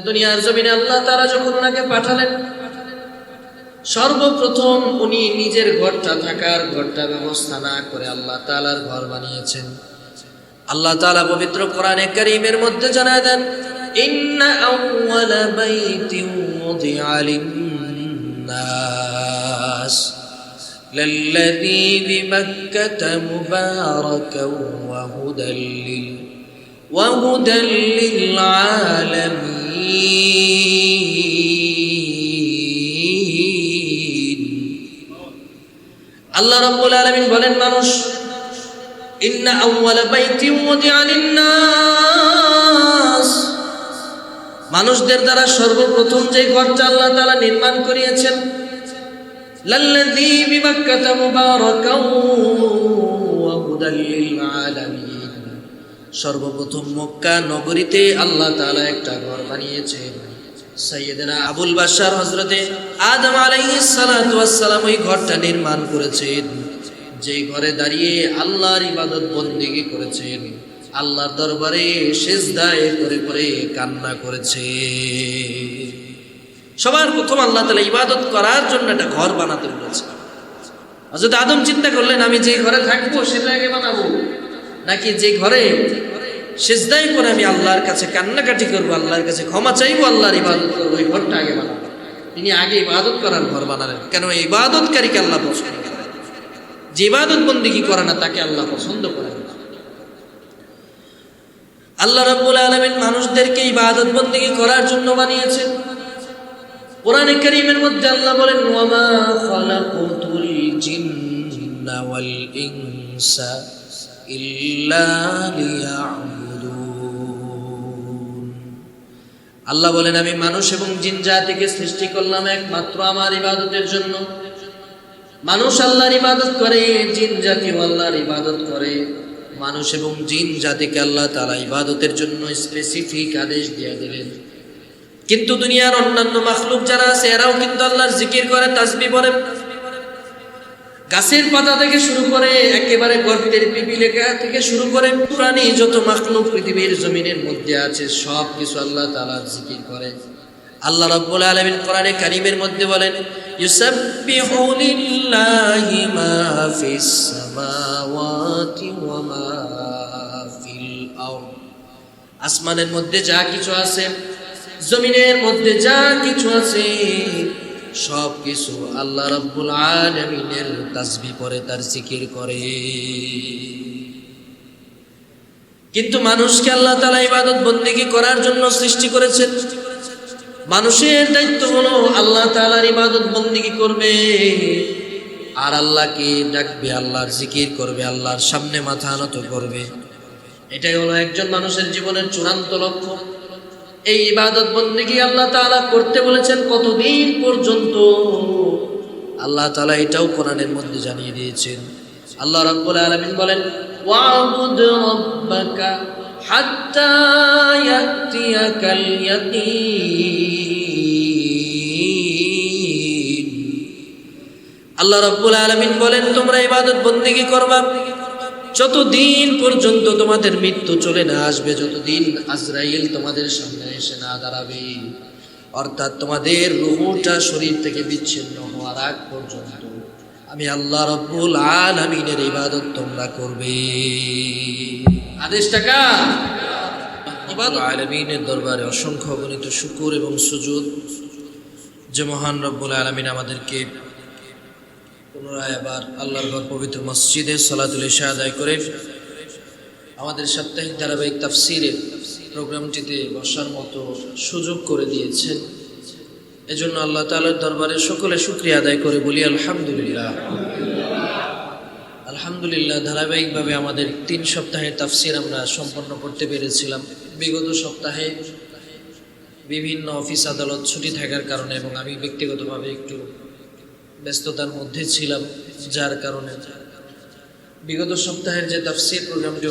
দুনিয়ার জমিনে আল্লাহ তাআলা যখন ওনাকে পাঠালেন, সর্বপ্রথম উনি নিজের ঘরটা ব্যবস্থা না করে আল্লাহ তাআলার ঘর বানিয়েছেন। আল্লাহ তাআলা পবিত্র কোরআনে কারীমের মধ্যে জানায় দেন, ইন্না আউওয়ালা বাইতিন উযিআ লিন-নাস লাল্লাযী বিমাক্কাতা মুবারাকান ওয়া হুদাল লিল-আলামিন। আল্লাহ রাব্বুল আলামিন বলেন, মানুষ ইন্না আউওয়ালা বাইতিন উযিআ লিন-নাস, মানুষদের দ্বারা সর্বপ্রথম যে ঘরটা আল্লাহ তাআলা নির্মাণ করিয়েছেন, লাল্লাযী বিমাক্কাতা মুবারাকান ওয়া হুদাল লিল-আলামিন, সর্বপ্রথম মক্কা নগরীতে আল্লাহ তাআলা একটা ঘর বানিয়েছেন। সাইয়েদনা আবুল বাশার হযরতে আদম আলাইহিস সালাতু ওয়াস সালাম ওই ঘরটা নির্মাণ করেছেন, যে ঘরে দাঁড়িয়ে আল্লাহর ইবাদত বন্দেগী করেছেন, আল্লাহর দরবারে সিজদায় করে করে কান্না করেছে। সবার প্রথম আল্লাহ তাআলা ইবাদত করার জন্য একটা ঘর বানাতে বলেছে। হযরত আদম চিন্তা করলেন, আমি যে ঘরে থাকবো সেটা আগে বানাবো, নাকি যে ঘরে সিজদায় করে আমি আল্লাহর কাছে কান্নাকাটি করবো, আল্লাহর কাছে ক্ষমা চাইবো, আল্লাহর ইবাদত করবো, এই ঘরটা আগে বানাবো। তিনি আগে ইবাদত করার ঘর বানালেন। কেন? ইবাদতকারীকে আল্লাহ পছন্দ করেন, যে ইবাদত বন্দেগী করে না তাকে আল্লাহ পছন্দ করেন। আল্লাহ রাব্বুল আলামিন মানুষদেরকে ইবাদত বন্দেগী করার জন্য বানিয়েছেন। কোরআনে কারীমের মধ্যে আল্লাহ বলেন, ওয়া মা খালাকুতুল জিন্না ওয়াল ইনসা ইল্লা লিয়াবুদুন। আল্লাহ বলেন, আমি মানুষ এবং জিন জাতিকে সৃষ্টি করলাম একমাত্র আমার ইবাদতের জন্য। মানুষ আল্লাহর ইবাদত করে, জিন জাতি আল্লাহর ইবাদত করে। মানুষ এবং জিন জাতিকে আল্লাহ তাআলা ইবাদতের জন্য স্পেসিফিক আদেশ দিয়ে দিলেন। কিন্তু দুনিয়ার অন্যান্য মাখলুক যারা আছে, এরাও কিন্তু আল্লাহর জিকির করে, তাসবিহ পড়ে। গাছের পাতা থেকে শুরু করে একেবারে গর্তের পিপিলিকা থেকে শুরু করে প্রাণী যত মাখলুক পৃথিবীর জমিনের মধ্যে আছে, সব কিছু আল্লাহ তাআলার জিকির করে। আল্লাহ রাব্বুল আলামিন কোরআনে কারীমের মধ্যে বলেন, ইউসাব্বিহু লিল্লাহি মা ফিস সামাওয়াতি ওয়া মা ফিল আরদ। আসমানের মধ্যে যা কিছু আছে, জমিনের মধ্যে যা কিছু আছে, সব কিছু আল্লাহ রাব্বুল আলামিনের তাসবিহ পড়ে, তার জিকির করে। কিন্তু মানুষকে আল্লাহ তাআলা ইবাদত বন্দেগী করার জন্য সৃষ্টি করেছেন। মানুষের দায়িত্ব হলো আল্লাহ তাআলার ইবাদত বন্দেগী করবে, আর আল্লাহকে ডাকবে, আল্লাহর জিকির করবে, আল্লাহর সামনে মাথা নত করবে। এটাই হলো একজন মানুষের জীবনের চূড়ান্ত লক্ষ্য। এই ইবাদত বন্দেগী আল্লাহ তাআলা করতে বলেছেন কতদিন পর্যন্ত? আল্লাহ তাআলা এটাও কোরআনের মধ্যে জানিয়ে দিয়েছেন। আল্লাহ রাব্বুল আলামিন বলেন, ওয়া'বুদ রাব্বাকা হাত্তা ইয়াতিয়াকাল ইয়াকিন। আল্লাহ রাব্বুল আলামিন বলেন, তোমরা ইবাদত বন্দেগী করবা যতদিন পর্যন্ত তোমাদের মৃত্যু চলে না আসবে, যতদিন আজরাইল তোমাদের সামনে এসে না দাঁড়াবে, অর্থাৎ তোমাদের রূহটা শরীর থেকে বিচ্ছিন্ন হওয়ার আগ পর্যন্ত আমি আল্লাহ রাব্বুল আলামিনের ইবাদত তোমরা করবে। আদেশটা কার? ইবাদত আলামিনের দরবারে অসংখ্য অগণিত শুকর এবং সুজুদ যে মহান রব্বুল আলামিন আমাদেরকে পুনরায় আবার আল্লাহর ঘর পবিত্র মসজিদে সালাতুল ইশা আদায় করে আমাদের সাপ্তাহিক ধারাবাহিক তাফসিরের প্রোগ্রামটিতে বসার মতো সুযোগ করে দিয়েছেন। এজন্য আল্লাহ তাআলার দরবারে সকলে শুকরিয়া আদায় করে বলি আলহামদুলিল্লাহ। আলহামদুলিল্লাহ, ধারাবাহিকভাবে আমাদের 3 সপ্তাহের তাফসির আমরা সম্পন্ন করতে পেরেছিলাম। বিগত সপ্তাহে বিভিন্ন অফিস আদালত ছুটি থাকার কারণে এবং আমি ব্যক্তিগতভাবে একটু ব্যস্ততার মধ্যে ছিলাম, যার কারণে বিগত সপ্তাহের যে তাফসীর প্রোগ্রামটি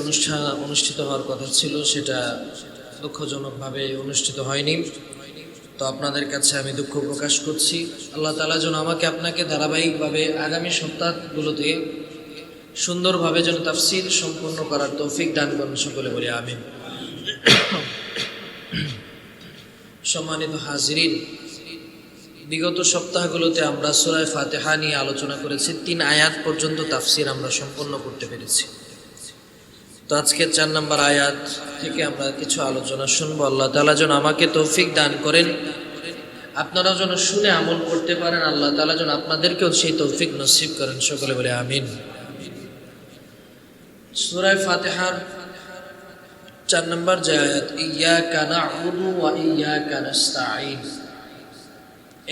অনুষ্ঠিত হওয়ার কথা ছিল সেটা দুঃখজনকভাবে অনুষ্ঠিত হয়নি। তো আপনাদের কাছে আমি দুঃখ প্রকাশ করছি। আল্লাহ তাআলা যেন আমাকে আপনাকে ধারাবাহিকভাবে আগামী সপ্তাহগুলোতে সুন্দরভাবে যেন তাফসীর সম্পূর্ণ করার তৌফিক দান করুন। সকলে বলি আমিন। সম্মানিত হাজিরিন, বিগত সপ্তাহগুলোতে আমরা সূরা ফাতিহা নিয়ে আলোচনা করেছি। 3 আয়াত পর্যন্ত তাফসির আমরা সম্পন্ন করতে পেরেছি। তো আজকে 4 নম্বর আয়াত থেকে আমরা কিছু আলোচনা শুনবো। আল্লাহ তাআলা যেন আমাকে তৌফিক দান করেন, আপনারা যেন শুনে আমল করতে পারেন। আল্লাহ তাআলা যেন আপনাদেরকেও সেই তৌফিক নসিব করেন। সকলে বলে আমিন। সূরা ফাতিহার 4 নম্বর যে আয়াত, ইয়াকা না'বুদু ওয়া ইয়াকা নাস্তাঈন,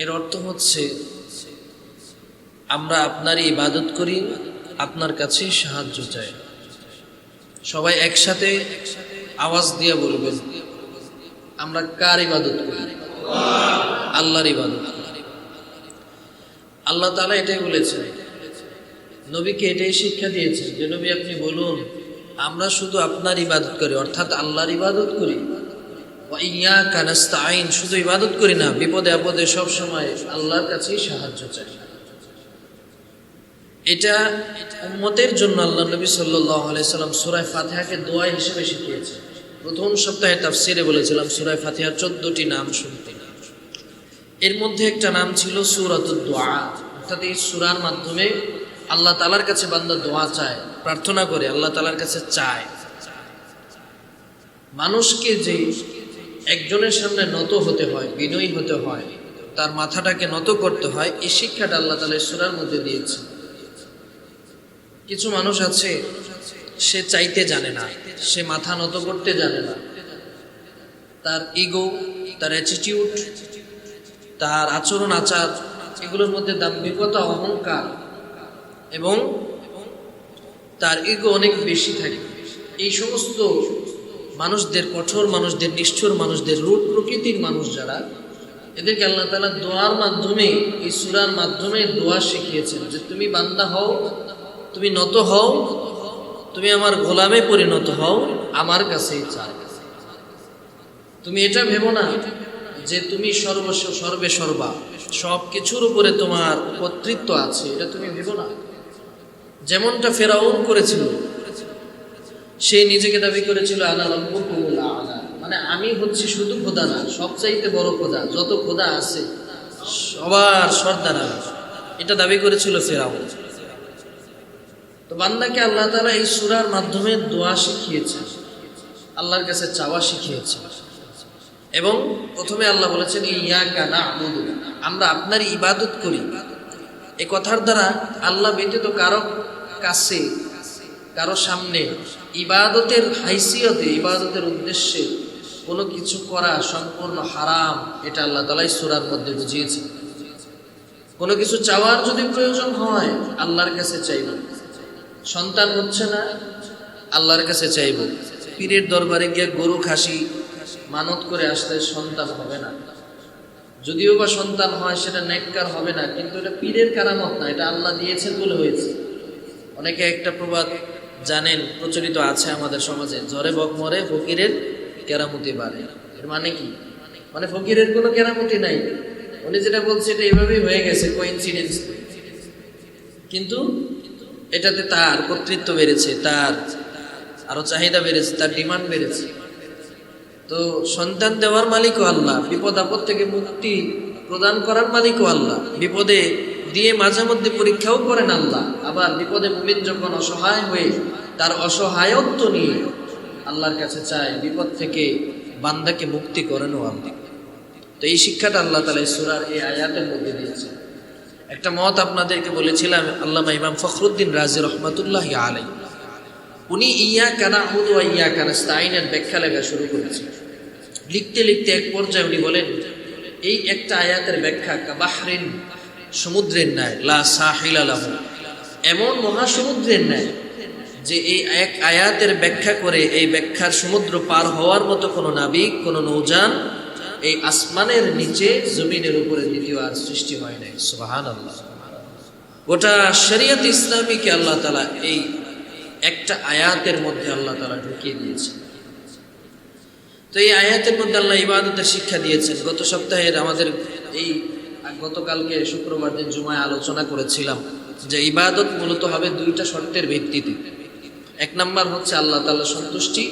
এর অর্থ হচ্ছে আমরা আপনারই ইবাদত করি, আপনার কাছে সাহায্য চাই। সবাই একসাথে আওয়াজ দিয়ে বলবেন, আমরা কার ইবাদত করি? আল্লাহর ইবাদত করি। আল্লাহ তাআলা এটাই বলেছেন, নবীকে এটাই শিক্ষা দিয়েছেন যে নবী আপনি বলুন আমরা শুধু আপনার ইবাদত করি, অর্থাৎ আল্লাহর ইবাদত করি। ওয়া ইয়াকা নাস্তাঈন, শুধু ইবাদত করি না, বিপদে আপদে সব সময় আল্লাহর কাছেই সাহায্য চাই। এটা উম্মতের জন্য আল্লাহ নবী সাল্লাল্লাহু আলাইহি সাল্লাম সূরা ফাতিহাকে দোয়া হিসেবে শিখিয়েছেন। প্রথম সপ্তাহে তাফসিরে বলেছিলাম সূরা ফাতিহার 14টি নাম শুনতে। এর মধ্যে একটা নাম ছিল সূরাতুদ দুআ, অর্থাৎ এই সূরার মাধ্যমে আল্লাহ তাআলার কাছে বান্দা দোয়া চায়, প্রার্থনা করে, আল্লাহ তাআলার কাছে চায়। মানুষকে যে একজনের সামনে নত হতে হয়, বিনয়ী হতে হয়, তার মাথাটাকে নত করতে হয়, এই শিক্ষাটা আল্লাহ তাআলা এই সূরার মধ্যে দিয়েছে। কিছু মানুষ আছে সে চাইতে জানে না, সে মাথা নত করতে জানে না। তার ইগো, তার অ্যাটিটিউড, তার আচরণ আচার, এগুলোর মধ্যে দাম্ভিকতা, অহংকার এবং তার ইগো অনেক বেশি থাকে। এই সমস্ত মানুষদের, কঠোর মানুষদের, নিষ্ঠুর মানুষদের, রূঢ় প্রকৃতির মানুষ যারা, এদেরকে আল্লাহ তাআলা দোয়ার মাধ্যমে, এই সূরার মাধ্যমে দোয়া শিখিয়েছেন যে তুমি বান্দা হও, তুমি নত হও, তুমি আমার গোলামে পরিণত হও, আমার কাছেই চাও। তুমি এটা ভেবো না যে তুমি সর্বস্ব, সর্বে সর্বা, সব কিছুর উপরে তোমার কর্তৃত্ব আছে, এটা তুমি ভেবো না। যেমনটা ফেরাউন করেছিল, সে নিজেকে দাবি করেছিল আনা রাব্বুকুমুল আ'লা, মানে আমি হচ্ছি শুধু খোদা না, সবচাইতে বড় খোদা, যত খোদা আছে সবার সর্দার আমি, এটা দাবি করেছিল ফেরাউন। তো বান্দাকে আল্লাহ তাআলা এই সূরার মাধ্যমে দোয়া শিখিয়েছে, আল্লাহর কাছে চাওয়া শিখিয়েছে। এবং প্রথমে আল্লাহ বলেছেন ইয়াকা না'বুদু, আমরা আপনার ইবাদত করি। এই কথার দ্বারা আল্লাহ ব্যতীত কারো কাছে, কারো সামনে ইবাদতের হাইসিয়তে, ইবাদতের উদ্দেশ্যে কোনো কিছু করা সম্পূর্ণ হারাম, এটা আল্লাহ তাআলা এই সূরার মধ্যে বুঝিয়েছেন। কোনো কিছু চাওয়ার যদি প্রয়োজন হয় আল্লাহর কাছে চাইব। সন্তান হচ্ছে না, আল্লাহর কাছে চাইব। পীরের দরবারে গিয়ে গরু খাসি মানত করে আসলে সন্তান হবে না, যদিও বা সন্তান হয় সেটা নেককার হবে না, কিন্তু এটা পীরের কারামত না, এটা আল্লাহ দিয়েছেন বলে হয়েছে। অনেকে একটা প্রবাদ জানেন, প্রচলিত আছে আমাদের সমাজে, ঝড়ে বক মরে ফকিরের কেরামতি বাড়ে। এর মানে কি? মানে ফকিরের কোনো কেরামতি নাই, উনি যেটা বলছে এটা এভাবেই হয়ে গেছে, কোইন্সিডেন্স। কিন্তু এটাতে তার কর্তৃত্ব বেড়েছে, তার আরো চাহিদা বেড়েছে, তার ডিমান্ড বেড়েছে। তো সন্তান দেওয়ার মালিকও আল্লাহ, বিপদ আপদ থেকে মুক্তি প্রদান করার মালিকও আল্লাহ, বিপদে দিয়ে মাঝে মধ্যে পরীক্ষাও করেন আল্লাহ। আবার বিপদে মুমিন যখন অসহায় হয়ে তার অসহায়ত্ব নিয়ে আল্লাহর কাছে চায়, বিপদ থেকে বান্দাকে মুক্তি করেনও আল্লাহ। তো এই শিক্ষাটা আল্লাহ তাআলা এই সূরার এই আয়াতের মধ্যে দিয়েছেন। একটা মত আপনাদেরকে বলেছিলাম, আল্লামা ইমাম ফখরুদ্দীন রাজি রহমাতুল্লাহি আলাইহি, উনি ইয়াকা না'বুদু ওয়া ইয়াকা নাস্তাঈনের ব্যাখ্যা লেখা শুরু করেছেন। লিখতে লিখতে এক পর্যায়ে উনি বলেন, এই একটা আয়াতের ব্যাখ্যা কাবাহরিন, সমুদ্রের ন্যায়, লা সাহিলা লাহু, এমন মহাসমুদ্রের ন্যায় যে এই এক আয়াতের ব্যাখ্যা করে এই ব্যাখ্যার সমুদ্র পার হওয়ার মতো কোনো নাবিক, কোনো নৌযান এই আসমানের নিচে, জমিনের উপরে দ্বিতীয় আর সৃষ্টি হয় নাই। সুবহানাল্লাহ। গোটা শরীয়ত ইসলামীকে আল্লাহ তাআলা এই একটা আয়াতের মধ্যে আল্লাহ তাআলা ঢুকিয়ে দিয়েছেন। তো এই আয়াতের মধ্যে আল্লাহ ইবাদতের শিক্ষা দিয়েছেন। গত সপ্তাহের আমাদের এই গতকালকে শুক্রবার দিন জুমায় আলোচনা করেছিলাম যে ইবাদত মূলত হবে 2টা শর্তের ভিত্তিতে। 1 নাম্বার হচ্ছে আল্লাহ তাআলার সন্তুষ্টি,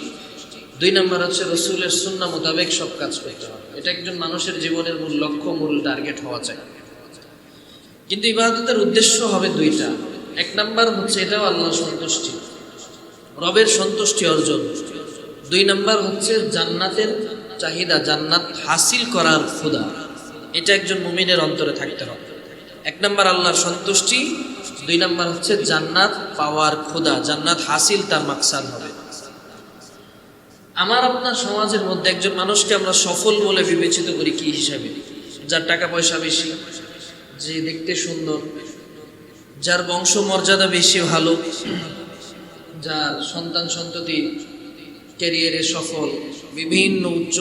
2 নাম্বার হচ্ছে রাসূলের সুন্নাহ মোতাবেক সব কাজ করতে হবে। এটা একজন মানুষের জীবনের মূল লক্ষ্য, মূল টার্গেট হওয়া চাই। কিন্তু ইবাদতের উদ্দেশ্য হবে দুইটা। এক নাম্বার হচ্ছে এটাও আল্লাহর সন্তুষ্টি, রবের সন্তুষ্টি অর্জন। দুই নাম্বার হচ্ছে জান্নাতের চাহিদা, জান্নাত হাসিল করার ক্ষুধা। এটা একজন মুমিনের অন্তরে থাকতে হবে। এক নাম্বার আল্লাহর সন্তুষ্টি, দুই নাম্বার হচ্ছে জান্নাত পাওয়ার ক্ষুধা, জান্নাত হাসিল তার মাকসাদ হবে। আমার আপনার সমাজের মধ্যে একজন মানুষকে আমরা সফল বলে বিবেচিত করি কি হিসাবে? যার টাকা পয়সা বেশি, যে দেখতে সুন্দর, যার বংশ মর্যাদা বেশি ভালো, যার সন্তান সন্ততি ক্যারিয়ারে সফল, বিভিন্ন উচ্চ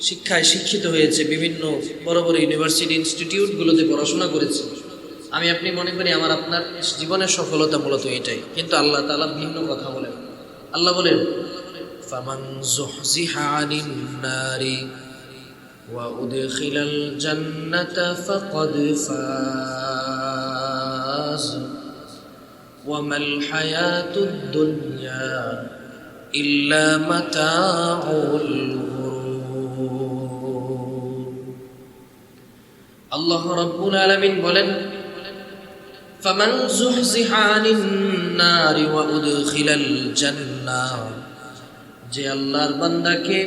শিক্ষায় শিক্ষিত হয়েছে, বিভিন্ন বড় বড় ইউনিভার্সিটি ইনস্টিটিউটগুলোতে পড়াশোনা করেছে। আমি আপনি মনে করি আমার আপনার জীবনের সফলতা মূলত এটাই। কিন্তু আল্লাহ তাআলা ভিন্ন কথা বলেন। আল্লাহ বলেন, ফামান যুহজিহা আনিন নারি ওয়া উদখিলাল জান্নাতা ফাকাদ ফাজ ওয়া মাল হায়াতুদ দুনিয়া ইল্লা মাতাউল গুরুর। আল্লাহ রাব্বুল আলামিন বলেন, ফামান যুহজিহা আনিন নারি ওয়া উদখিলাল জান্নাহ, যে আল্লাহর বান্দাকে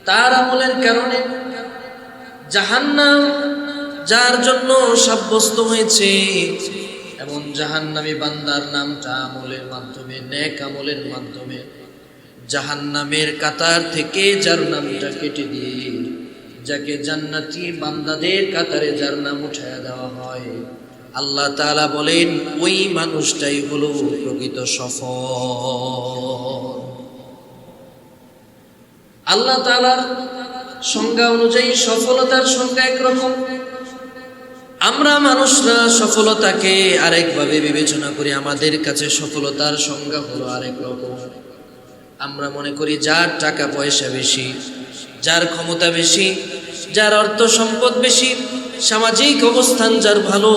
তার আমলের কারণে জাহান্নাম যার জন্য সাব্যস্ত হয়েছে, এমন জাহান্নামী বান্দার নামটা আমলের মাধ্যমে, নেক আমলের মাধ্যমে জাহান্নামের কাতার থেকে যার নামটা কেটে দিয়ে যাকে জান্নাতি বান্দাদের কাতারে যার নাম উঠায়া দেওয়া হয়, আল্লাহ তাআলা বলেন ওই মানুষটাই হলো প্রকৃত সফল। আল্লাহ তাআলার সংজ্ঞা অনুযায়ী সফলতার সংজ্ঞা একরকম, আমরা মানুষরা সফলতাকে আরেকভাবে বিবেচনা করি। আমাদের কাছে সফলতার সংজ্ঞা হলো আরেক রকম। আমরা মনে করি যার টাকা পয়সা বেশি, যার ক্ষমতা বেশি, যার অর্থ সম্পদ বেশি, সামাজিক অবস্থান যার ভালো,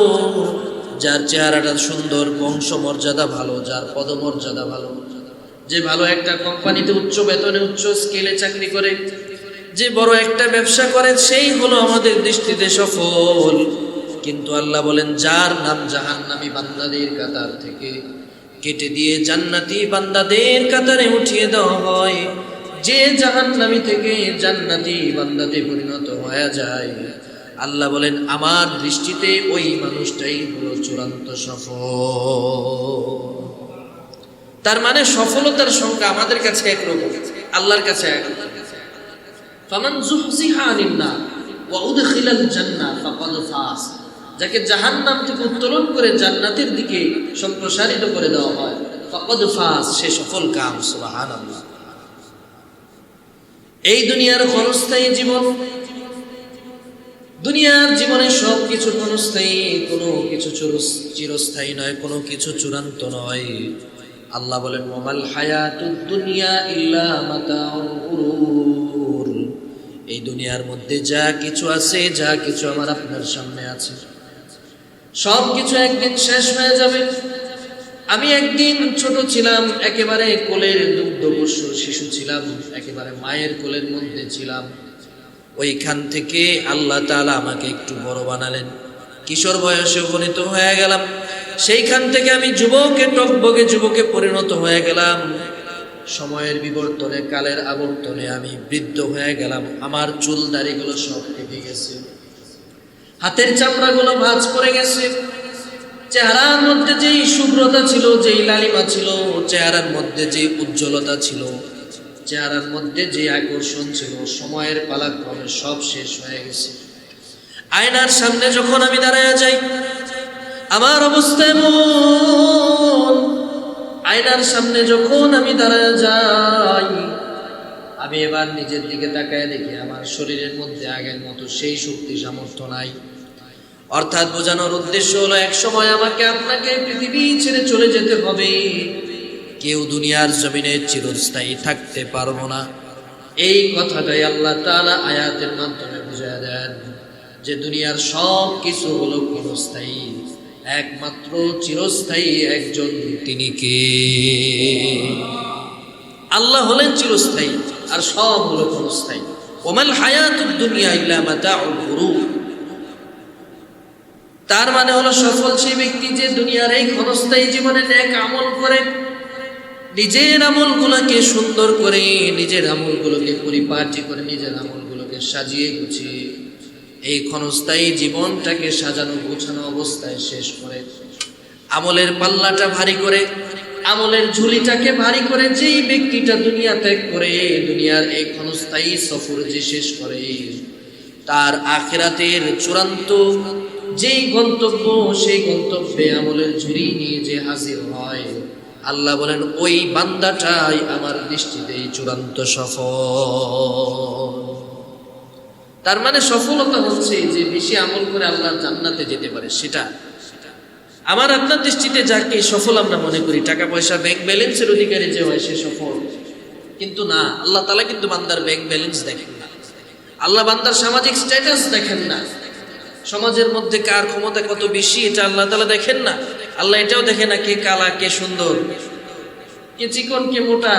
যার চেহারাটা সুন্দর, বংশ মর্যাদা ভালো, যার পদমর্যাদা ভালো, যে ভালো একটা কোম্পানিতে উচ্চ বেতনে উচ্চ স্কেলে চাকরি করে, যে বড় একটা ব্যবসা করে, সেই হলো আমাদের দৃষ্টিতে সফল। কিন্তু আল্লাহ বলেন যার নাম জাহান্নামী বান্দাদের কাতার থেকে কেটে দিয়ে জান্নাতি বান্দাদের কাতারে উঠিয়ে দেওয়া হয়, যে জাহান্নামী থেকে জান্নাতি বান্দাতে পরিণত হয়ে যায়, আল্লাহ বলেন আমার দৃষ্টিতে ওই মানুষটাই হলো চূড়ান্ত সফল। তার মানে সফলতার সংজ্ঞা আমাদের কাছে একরকম, আল্লাহর কাছে একরকম। ফামান যুহজিহা আনিন নার ওয়া উদখিলাল জান্নাহ ফাকাদ ফাজ, যাকে জাহান্নাম থেকে উত্তোলন করে জান্নাতের দিকে সম্প্রসারিত করে দেওয়া হয়, ফাকাদ ফাজ, সে সফল কাম। সুবহানাল্লাহ। এই দুনিয়ার ক্ষণস্থায়ী জীবন, দুনিয়ার জীবনে সব কিছু ক্ষণস্থায়ী, কোনো কিছু চিরস্থায়ী নয়, কোনো কিছু চূড়ান্ত নয়। আল্লাহ বলেন ওয়ামাল হায়াতুদ দুনিয়া ইল্লা মাতাউল গুরুর, এই দুনিয়ার মধ্যে যা কিছু আছে, যা কিছু আমার আপনার সামনে আছে, সব কিছু একদিন শেষ হয়ে যাবে। আমি একদিন ছোট ছিলাম, একেবারে কোলের দুগ্ধপোষ্য শিশু ছিলাম, একেবারে মায়ের কোলের মধ্যে ছিলাম। ওইখান থেকে আল্লাহ তাআলা আমাকে একটু বড় বানালেন, কিশোর বয়সে উপনীত হয়ে গেলাম। সেইখান থেকে আমি টকবগে যুবকে পরিণত হয়ে গেলাম। সময়ের বিবর্তনে, কালের আবর্তনে আমি বৃদ্ধ হয়ে গেলাম। আমার চুল দাড়িগুলো সব কেটে গেছে, হাতের চামড়াগুলো ভাঁজ পড়ে গেছে, চেহারার মধ্যে যেই শুভ্রতা ছিল, যেই লালিমা ছিল, চেহারার মধ্যে যে উজ্জ্বলতা ছিল, চেহারার মধ্যে যে আকর্ষণ ছিল, সময়ের পালাক্রমে সব শেষ হয়ে গেছে। আয়নার সামনে যখন আমি দাঁড়ায় যাই, আমার অবস্থা এমন, আয়নার সামনে যখন আমি দাঁড়ায় যাই, আমি এবার নিজের দিকে তাকায় দেখি আমার শরীরের মধ্যে আগের মতো সেই শক্তি সামর্থ্য নাই। অর্থাৎ বোঝানোর উদ্দেশ্য হলো এক সময় আমাকে আপনাকে পৃথিবী ছেড়ে চলে যেতে হবে। কেউ দুনিয়ার জমিনে চিরস্থায়ী থাকতে পারবো না, এই কথাটাই আল্লাহ তাআলা আয়াতের মাধ্যমে বুঝিয়ে দেন যে দুনিয়ার সব কিছু হলো ক্ষণস্থায়ী, একমাত্র চিরস্থায়ী একজন, তিনি কে? আল্লাহ হলেন চিরস্থায়ী, আর সব হলো ক্ষণস্থায়ী। ওমাল হায়াতুদ দুনিয়া ইল্লা মাতাউল গুরুর। তার মানে হলো সফল সেই ব্যক্তি যে দুনিয়ার এই ক্ষণস্থায়ী জীবনে নেক আমল করে, নিজের আমলগুলোকে সুন্দর করে, নিজের আমলগুলোকে পরিপাটি করে, নিজের আমলগুলোকে সাজিয়ে গুছিয়ে এই ক্ষণস্থায়ী জীবনটাকে সাজানো গোছানো অবস্থায় শেষ করে, আমলের পাল্লাটা ভারী করে, আমলের ঝুলিটাকে ভারী করে যেই ব্যক্তিটা দুনিয়া ত্যাগ করে, দুনিয়ার এই ক্ষণস্থায়ী সফর যে শেষ করে, তার আখিরাতের চূড়ান্ত যেই গন্তব্য, সেই গন্তব্যে আমলের ঝুলি নিয়ে যে হাজির হয়, আল্লাহ বলেন ওই বান্দাটাই আমার দৃষ্টিতে চূড়ান্ত সফল। তার মানে সফলতা হচ্ছে যে বেশি আমল করে আল্লাহর জান্নাতে যেতে পারে সেটা। আমার আপনার দৃষ্টিতে যাকে সফল আমরা মনে করি, টাকা পয়সা ব্যাংক ব্যালেন্সের অধিকারী যে হয় সে সফল, কিন্তু না, আল্লাহ তাআলা কিন্তু বান্দার ব্যাংক ব্যালেন্স দেখেন না, আল্লাহ বান্দার সামাজিক স্ট্যাটাস দেখেন না, সমাজের মধ্যে কার ক্ষমতা কত বেশি এটা আল্লাহ তাআলা দেখেন না। আল্লাহ এটাও দেখে না কে কালা কে সুন্দর, কে চিকন কে মোটা,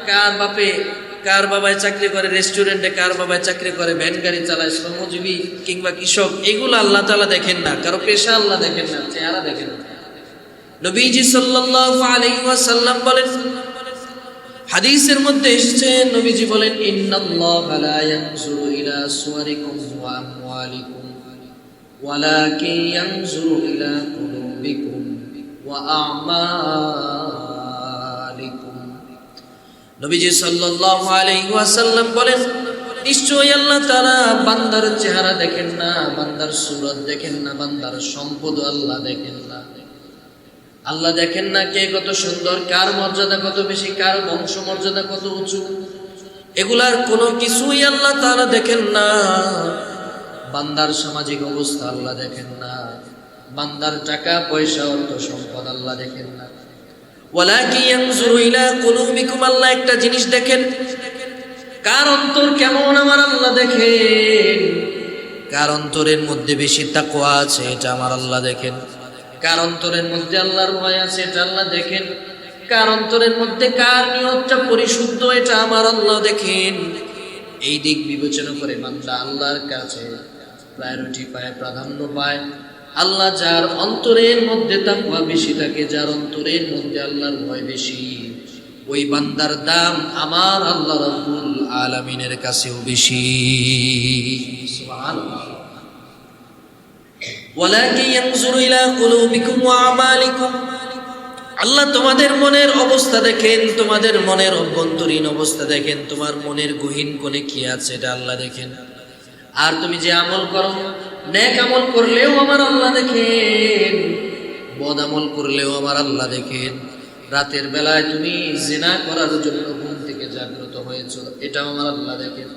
কার বাপে কার বাবায় চাকরি করে রেস্টুরেন্টে, কার বাবায় চাকরি করে ভ্যান গাড়ি চালায়, শ্রমজীবী কিংবা কৃষক, এগুলো আল্লাহ তাআলা দেখেন না, কারো পেশা আল্লাহ দেখেন না, চেহারা দেখেন না। নবীজি সাল্লাল্লাহু আলাইহি ওয়াসাল্লাম বলেন, হাদিসের মধ্যে এসেছে, নবীজি বলেন ইন্নাল্লাহা লা ইয়ানজুরু ইলা সুওয়ারিকুম ওয়া আমওয়ালিকুম ওয়ালাকিন ইয়ানজুরু ইলা কুলুবিকুম ওয়া আমালিকুম। নবীজি সাল্লাল্লাহু আলাইহি ওয়াসাল্লাম বলেন, নিশ্চয়ই আল্লাহ তাআলা বান্দার চেহারা দেখেন না, বান্দার সূরত দেখেন না, বান্দার সম্পদ আল্লাহ দেখেন না। আল্লাহ দেখেন না কে কত সুন্দর, কার মর্যাদা কত বেশি, কার বংশ মর্যাদা কত উঁচু, এগুলার কোনো কিছুই আল্লাহ তাআলা দেখেন না। বান্দার সামাজিক অবস্থা আল্লাহ দেখেন না, বান্দার টাকা পয়সা অর্থ সম্পদ আল্লাহ দেখেন না। ওয়ালাকিন ইয়ানজুরু ইলা কুলুবিকুম, আল্লাহ একটা জিনিস দেখেন, কার অন্তর কেমন আমার আল্লাহ দেখেন, কার অন্তরের মধ্যে বেশি তাকওয়া আছে এটা আমার আল্লাহ দেখেন, কার অন্তরের মধ্যে আল্লাহর ভয় আছে এটা আল্লাহ দেখেন, কার অন্তরের মধ্যে কার নিয়তটা পরিশুদ্ধ এটা আমার আল্লাহ দেখেন। এই দিক বিবেচনা করে বান্দা আল্লাহর কাছে প্রায়োরিটি পায়, প্রাধান্য পায়। আল্লাহ যার অন্তরের মধ্যে তাকওয়া বেশি থাকে, যার অন্তরের মধ্যে আল্লাহর ভয় বেশি, ওই বান্দার দাম আমার আল্লাহ রাব্বুল আলামিনের কাছেও বেশি। সুবহানাল্লাহ। ওয়ালাকিন ইয়ানজুরু ইলা কুলুবিকুম ওয়া আমালিকুম, আল্লাহ তোমাদের মনের অবস্থা দেখেন, তোমাদের মনের অভ্যন্তরীণ অবস্থা দেখেন, তোমার মনের গহীন কোণে কি আছে এটা আল্লাহ দেখেন। আর তুমি যে আমল করো, নেক আমল করলেও আমার আল্লাহ দেখেন, বদ আমল করলেও আমার আল্লাহ দেখেন। রাতের বেলায় তুমি জিনা করার জন্য ঘুম থেকে জাগ্রত হয়েছো, এটাও আমার আল্লাহ দেখেন।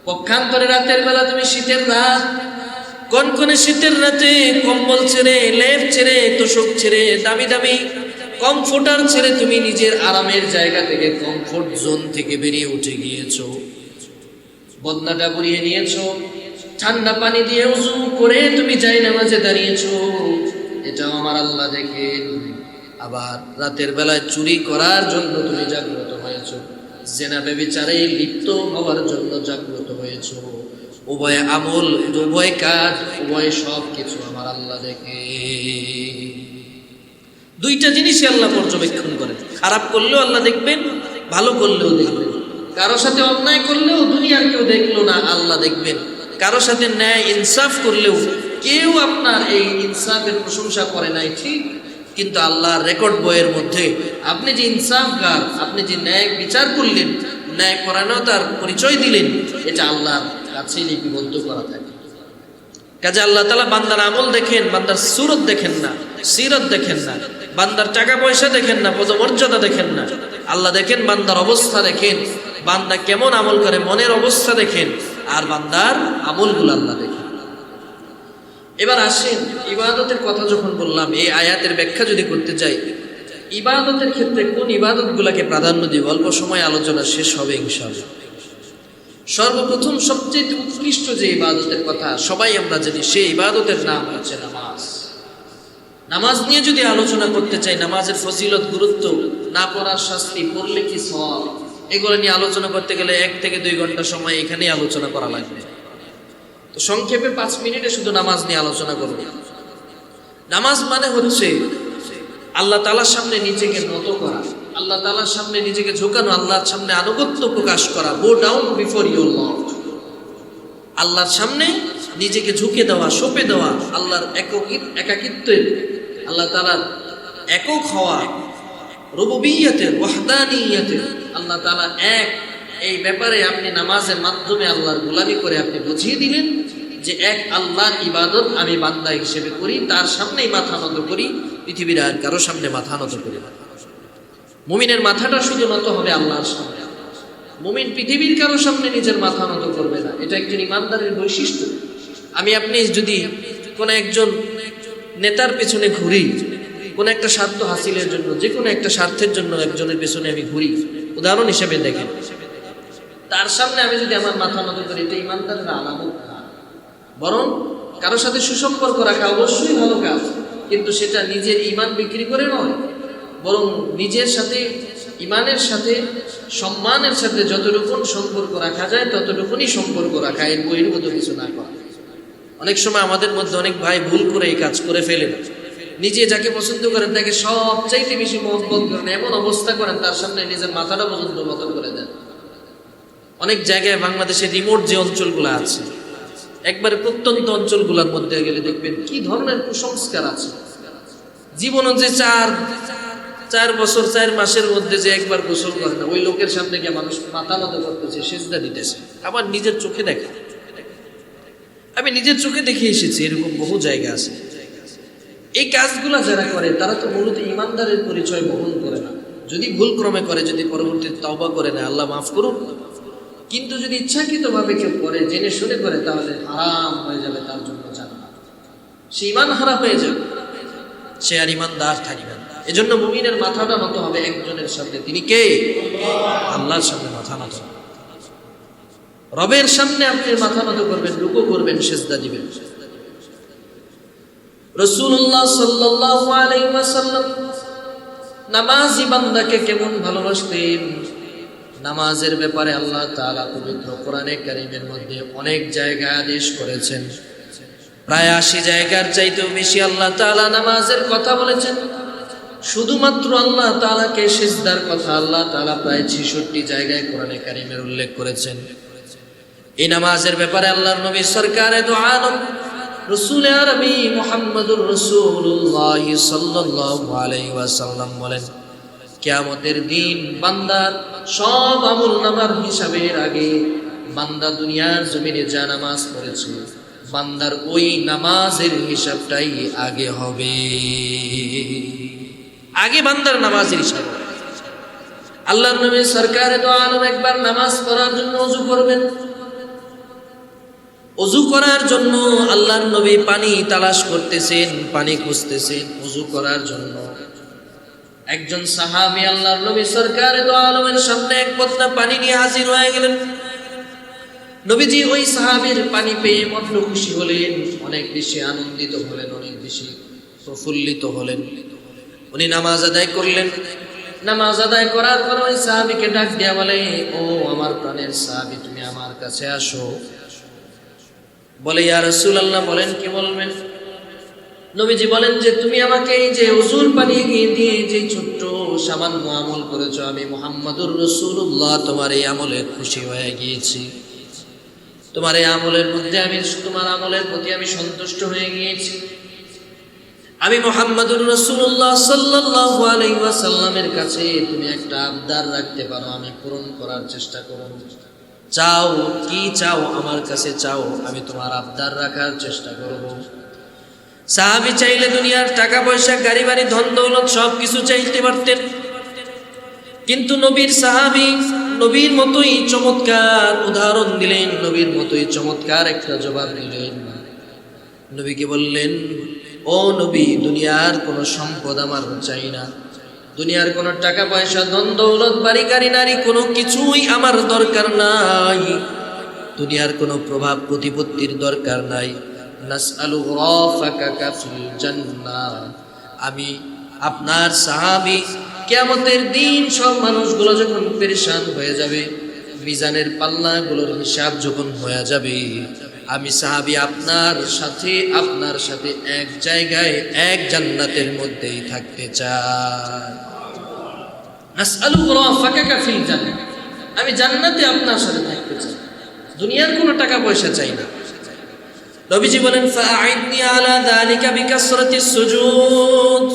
পক্ষান্তরে রাতের বেলা তুমি শীতের রাত, কনকনে শীতের রাতে কম্বল ছেড়ে, লেপ ছেড়ে, তোশক ছেড়ে, দামি দামি কমফোর্টার ছেড়ে তুমি নিজের আরামের জায়গা থেকে, কমফোর্ট জোন থেকে বেরিয়ে উঠে গিয়েছো, বদনাটা বরিয়ে নিয়েছো, ঠান্ডা পানি দিয়ে উযু করে তুমি জায়নামাজে দাঁড়িয়েছো, এটাও আমার আল্লাহ দেখেন। আবার রাতের বেলায় চুরি করার জন্য তুমি জাগ্রত হয়েছো, জিনা ব্যভিচারে লিপ্ত হওয়ার জন্য জাগ্রত হয়েছো, উভয় আমল, উভয় কাজ, উভয় সব কিছু আমার আল্লাহ দেখে। দুইটা জিনিসই আল্লাহ পর্যবেক্ষণ করেন, খারাপ করলেও আল্লাহ দেখবেন, ভালো করলেও দেখবেন। কারো সাথে অন্যায় করলেও দুনিয়ার কেউ দেখলো না, আল্লাহ দেখবেন। কারো সাথে ন্যায় ইনসাফ করলেও কেউ আপনার এই ইনসাফের প্রশংসা করে নাই, ঠিক, কিন্তু আল্লাহর রেকর্ড বইয়ের মধ্যে আপনি যে ইনসাফগার, আপনি যে ন্যায় বিচার করলেন, ন্যায় পরায়ণতার পরিচয় দিলেন, এটা আল্লাহর কাছে লিপিবদ্ধ করা থাকে। কাজে আল্লাহ তাআলা বান্দার আমল দেখেন, বান্দার সূরত দেখেন না, সিরত দেখেন না, বান্দার টাকা পয়সা দেখেন না, পদমর্যাদা দেখেন না, আল্লাহ দেখেন বান্দার অবস্থা দেখেন, বান্দা কেমন আমল করে মনের অবস্থা দেখেন, আর বান্দার আমলগুলো আল্লাহ দেখেন। এবার আসেন, ইবাদতের কথা যখন বললাম, এই আয়াতের ব্যাখ্যা যদি করতে চাই, ইবাদতের ক্ষেত্রে কোন ইবাদতগুলোকে প্রাধান্য দিব, অল্প সময় আলোচনা শেষ হবে ইনশাআল্লাহ। সর্বপ্রথম সবচেয়ে উৎকৃষ্ট যে ইবাদতের কথা সবাই আমরা জানি, সেই ইবাদতের নাম হচ্ছে নামাজ। নামাজ নিয়ে যদি আলোচনা করতে চাই, নামাজের ফজিলত, গুরুত্ব, না পড়ার শাস্তি, পড়লে কি সওয়াব, এগুলো নিয়ে আলোচনা করতে গেলে 1 থেকে 2 ঘন্টা সময় এখানেই আলোচনা করা লাগবে। তো সংক্ষেপে 5 মিনিটে শুধু নামাজ নিয়ে আলোচনা করব। নামাজ মানে হচ্ছে আল্লাহ তাআলার সামনে নিজেকে নত করা, আল্লাহ তাআলার সামনে নিজেকে ঝোঁকানো, আল্লাহর সামনে আনুগত্য প্রকাশ করা। Go down before your Lord, আল্লাহর সামনে নিজেকে ঝুঁকে দেওয়া, সঁপে দেওয়া, আল্লাহর একাকিত্বের, আল্লাহ তাআলার একক হওয়া, রুবুবিয়্যতের, ওয়াহদানিয়্যতের, আল্লাহ তাআলা এক, এই ব্যাপারে আপনি নামাজের মাধ্যমে আল্লাহর গোলামি করে আপনি বুঝিয়ে দিলেন যে এক আল্লাহর ইবাদত আমি বান্দা হিসেবে করি, তার সামনেই মাথা নত করি, পৃথিবীর আর কারো সামনে মাথা নত করি না। মুমিনের মাথাটা শুধু নত হবে আল্লাহর সামনে। মুমিন পৃথিবীর কারো সামনে নিজের মাথা নত করবে না, এটা একজন ইমানদারের বৈশিষ্ট্য। আপনি যদি কোনো একজন নেতার পেছনে ঘুরি, কোনো একটা স্বার্থ হাসিলের জন্য, যে কোনো একটা স্বার্থের জন্য একজনের পেছনে আমি ঘুরি, উদাহরণ হিসেবে দেখেন, তার সামনে আমি যদি আমার মাথা নত করি, এটা ইমানদারের আলামত না। বরং কারোর সাথে সুসম্পর্ক রাখা অবশ্যই ভালো কাজ, কিন্তু সেটা নিজের ইমান বিক্রি করে নয়, বরং নিজের সাথে, ইমানের সাথে, সম্মানের সাথে যতটুকু সম্পর্ক রাখা যায় ততটুকুনি সম্পর্ক রাখা, এর বহির্ভূত কিছু না করা। অনেক সময় আমাদের মধ্যে অনেক ভাই ভুল করে এই কাজ করে ফেলেন। নিজে যাকে পছন্দ করেন তাকে সবচাইতে বেশি মহব্বত করেন, এমন অবস্থা করেন তার সামনে নিজের মাথাটা পর্যন্ত নত করে দেন। অনেক জায়গায় বাংলাদেশের রিমোট যে অঞ্চলগুলো আছে, একবারে প্রত্যন্ত অঞ্চলগুলোর মধ্যে গেলে দেখবেন কি ধরনের কুসংস্কার আছে। জীবনে যে 4 বছর 4 মাসের মধ্যে যে একবার গোসল করে না, ওই লোকের সামনে গিয়ে মানুষ মাথা নত করতেছে, সিজদা দিতেছে। আবার নিজের চোখে দেখা, আমি নিজের চোখে দেখে এসেছি, এরকম বহু জায়গা আছে। এই কাজগুলা যারা করে তারা তো মূলত ইমানদারের পরিচয় বহন করে না। যদি ভুল ক্রমে করে, যদি পরবর্তীতে তওবা করে না, আল্লাহ মাফ করুন। কিন্তু যদি ইচ্ছাকৃতভাবে কেউ করে, জেনে শুনে করে, তাহলে হারাম হয়ে যাবে তার জন্য জান্নাত। সে ঈমান হারা হয়ে যাবে, সে আর ঈমানদার থাকবে না। এজন্য মুমিনের মাথাটা নত হবে একজনের সামনে, তিনি কে? আল্লাহর সামনে মাথা নত। রবের সামনে আপনি মাথা নত করবেন, রুকু করবেন, সিজদা দিবেন। রাসূলুল্লাহ সাল্লাল্লাহু আলাইহি ওয়াসাল্লাম নামাজি বান্দাকে কেমন ভালোবাসতেন। নামাজের ব্যাপারে আল্লাহ তাআলা পবিত্র কোরআনে কারীমের মধ্যে অনেক জায়গায় আদেশ করেছেন। প্রায় 80 জায়গার চাইতেও বেশি আল্লাহ তাআলা নামাজের কথা বলেছেন। শুধুমাত্র আল্লাহ তাআলাকে সিজদার কথা আল্লাহ তাআলা প্রায় 66 জায়গায় কোরআনে কারীমের উল্লেখ করেছেন। এই নামাজের ব্যাপারে আল্লাহর নবী সরকারে দো আলম রাসূলে আরবি মুহাম্মদুর রাসূলুল্লাহ সাল্লাল্লাহু আলাইহি ওয়াসাল্লাম বলেন, কিয়ামতের দিন বান্দার সব আমলনামার হিসাবের আগে বান্দা দুনিয়ার জমিনে যা নামাজ পড়েছে, বান্দার ওই নামাজের হিসাবটাই আগে হবে। আগে বান্দার নামাজের হিসাব। আল্লাহর নবী সরকারে দো আলম একবার নামাজ পড়ার জন্য ওযু করবেন। ওযু করার জন্য আল্লাহর নবী পানি তালাশ করতেছেন, পানি খুঁজতেছেন ওযু করার জন্য। একজন সাহাবী আল্লাহর নবী সরকারে দো আলমের সামনে এক বদনা পানি নিয়ে হাজির হয়ে গেলেন। নবীজি ওই সাহাবীর পানি পেয়ে মন খুশি হলেন, অনেক বেশি আনন্দিত হলেন, অনেক বেশি প্রফুল্লিত হলেন। উনি নামাজ আদায় করলেন। নামাজ আদায় করার পর ওই সাহাবীকে ডাক দেয়া বলে, ও আমার প্রাণের সাহাবী, তুমি আমার কাছে আসো। বলে, ইয়া রাসূলুল্লাহ, বলেন কি বলবেন? নবীজি বলেন যে, তুমি আমাকে এই যে ওযুর পানি দিয়ে যে ছোট্ট সামান্য আমল করেছো, আমি মুহাম্মদুর রাসূলুল্লাহ তোমার এই আমলে খুশি হয়ে গিয়েছি। তোমার এই আমলের মধ্যে তোমার আমলের প্রতি আমি সন্তুষ্ট হয়ে গিয়েছি। আমি মুহাম্মদুর রাসূলুল্লাহ সাল্লাল্লাহু আলাইহি ওয়াসাল্লামের কাছে তুমি একটা আবদার রাখতে পারো, আমি পূরণ করার চেষ্টা করব। চাও, কি চাও আমার কাছে চাও, আমি তোমার আবদার রাখার চেষ্টা করব। সাহাবী চাইলে দুনিয়ার টাকা পয়সা, গাড়ি বাড়ি, ধন দৌলত সবকিছু চাইতে পারতেন, কিন্তু নবীর সাহাবী নবীর মতোই চমৎকার উদাহরণ দিলেন, নবীর মতোই চমৎকার একটা জবাব দিলেন। নবীকে বললেন, ও নবী, দুনিয়ার কোনো সম্পদ আমার চাই না, দুনিয়ার কোনো টাকা পয়সা, ধন দৌলত, বাড়ি গাড়ি, নারী, কোনো কিছুই আমার দরকার নাই। দুনিয়ার কোনো প্রভাব প্রতিপত্তির দরকার নাই। নাসআলু রাফাকা ফিল জান্নাহ, আমি আপনার সাহাবী কিয়ামতের দিন সব মানুষগুলো যখন পেরেশান হয়ে যাবে, মিজানের পাল্লাগুলোর হিসাব যখন হয়ে যাবে, আমি সাহাবী আপনার সাথে এক জায়গায় এক জান্নাতের মধ্যেই থাকতে চাই। নাসআলু মুরাফাকাকা ফিল জান্নাহ, আমি জান্নাতে আপনার সাথে থাকতে চাই, দুনিয়ার কোনো টাকা পয়সা চাই না। নবীজি বলেন ফাআইদনি আলা যালিকা বিকাসরাতিস সুজুদ।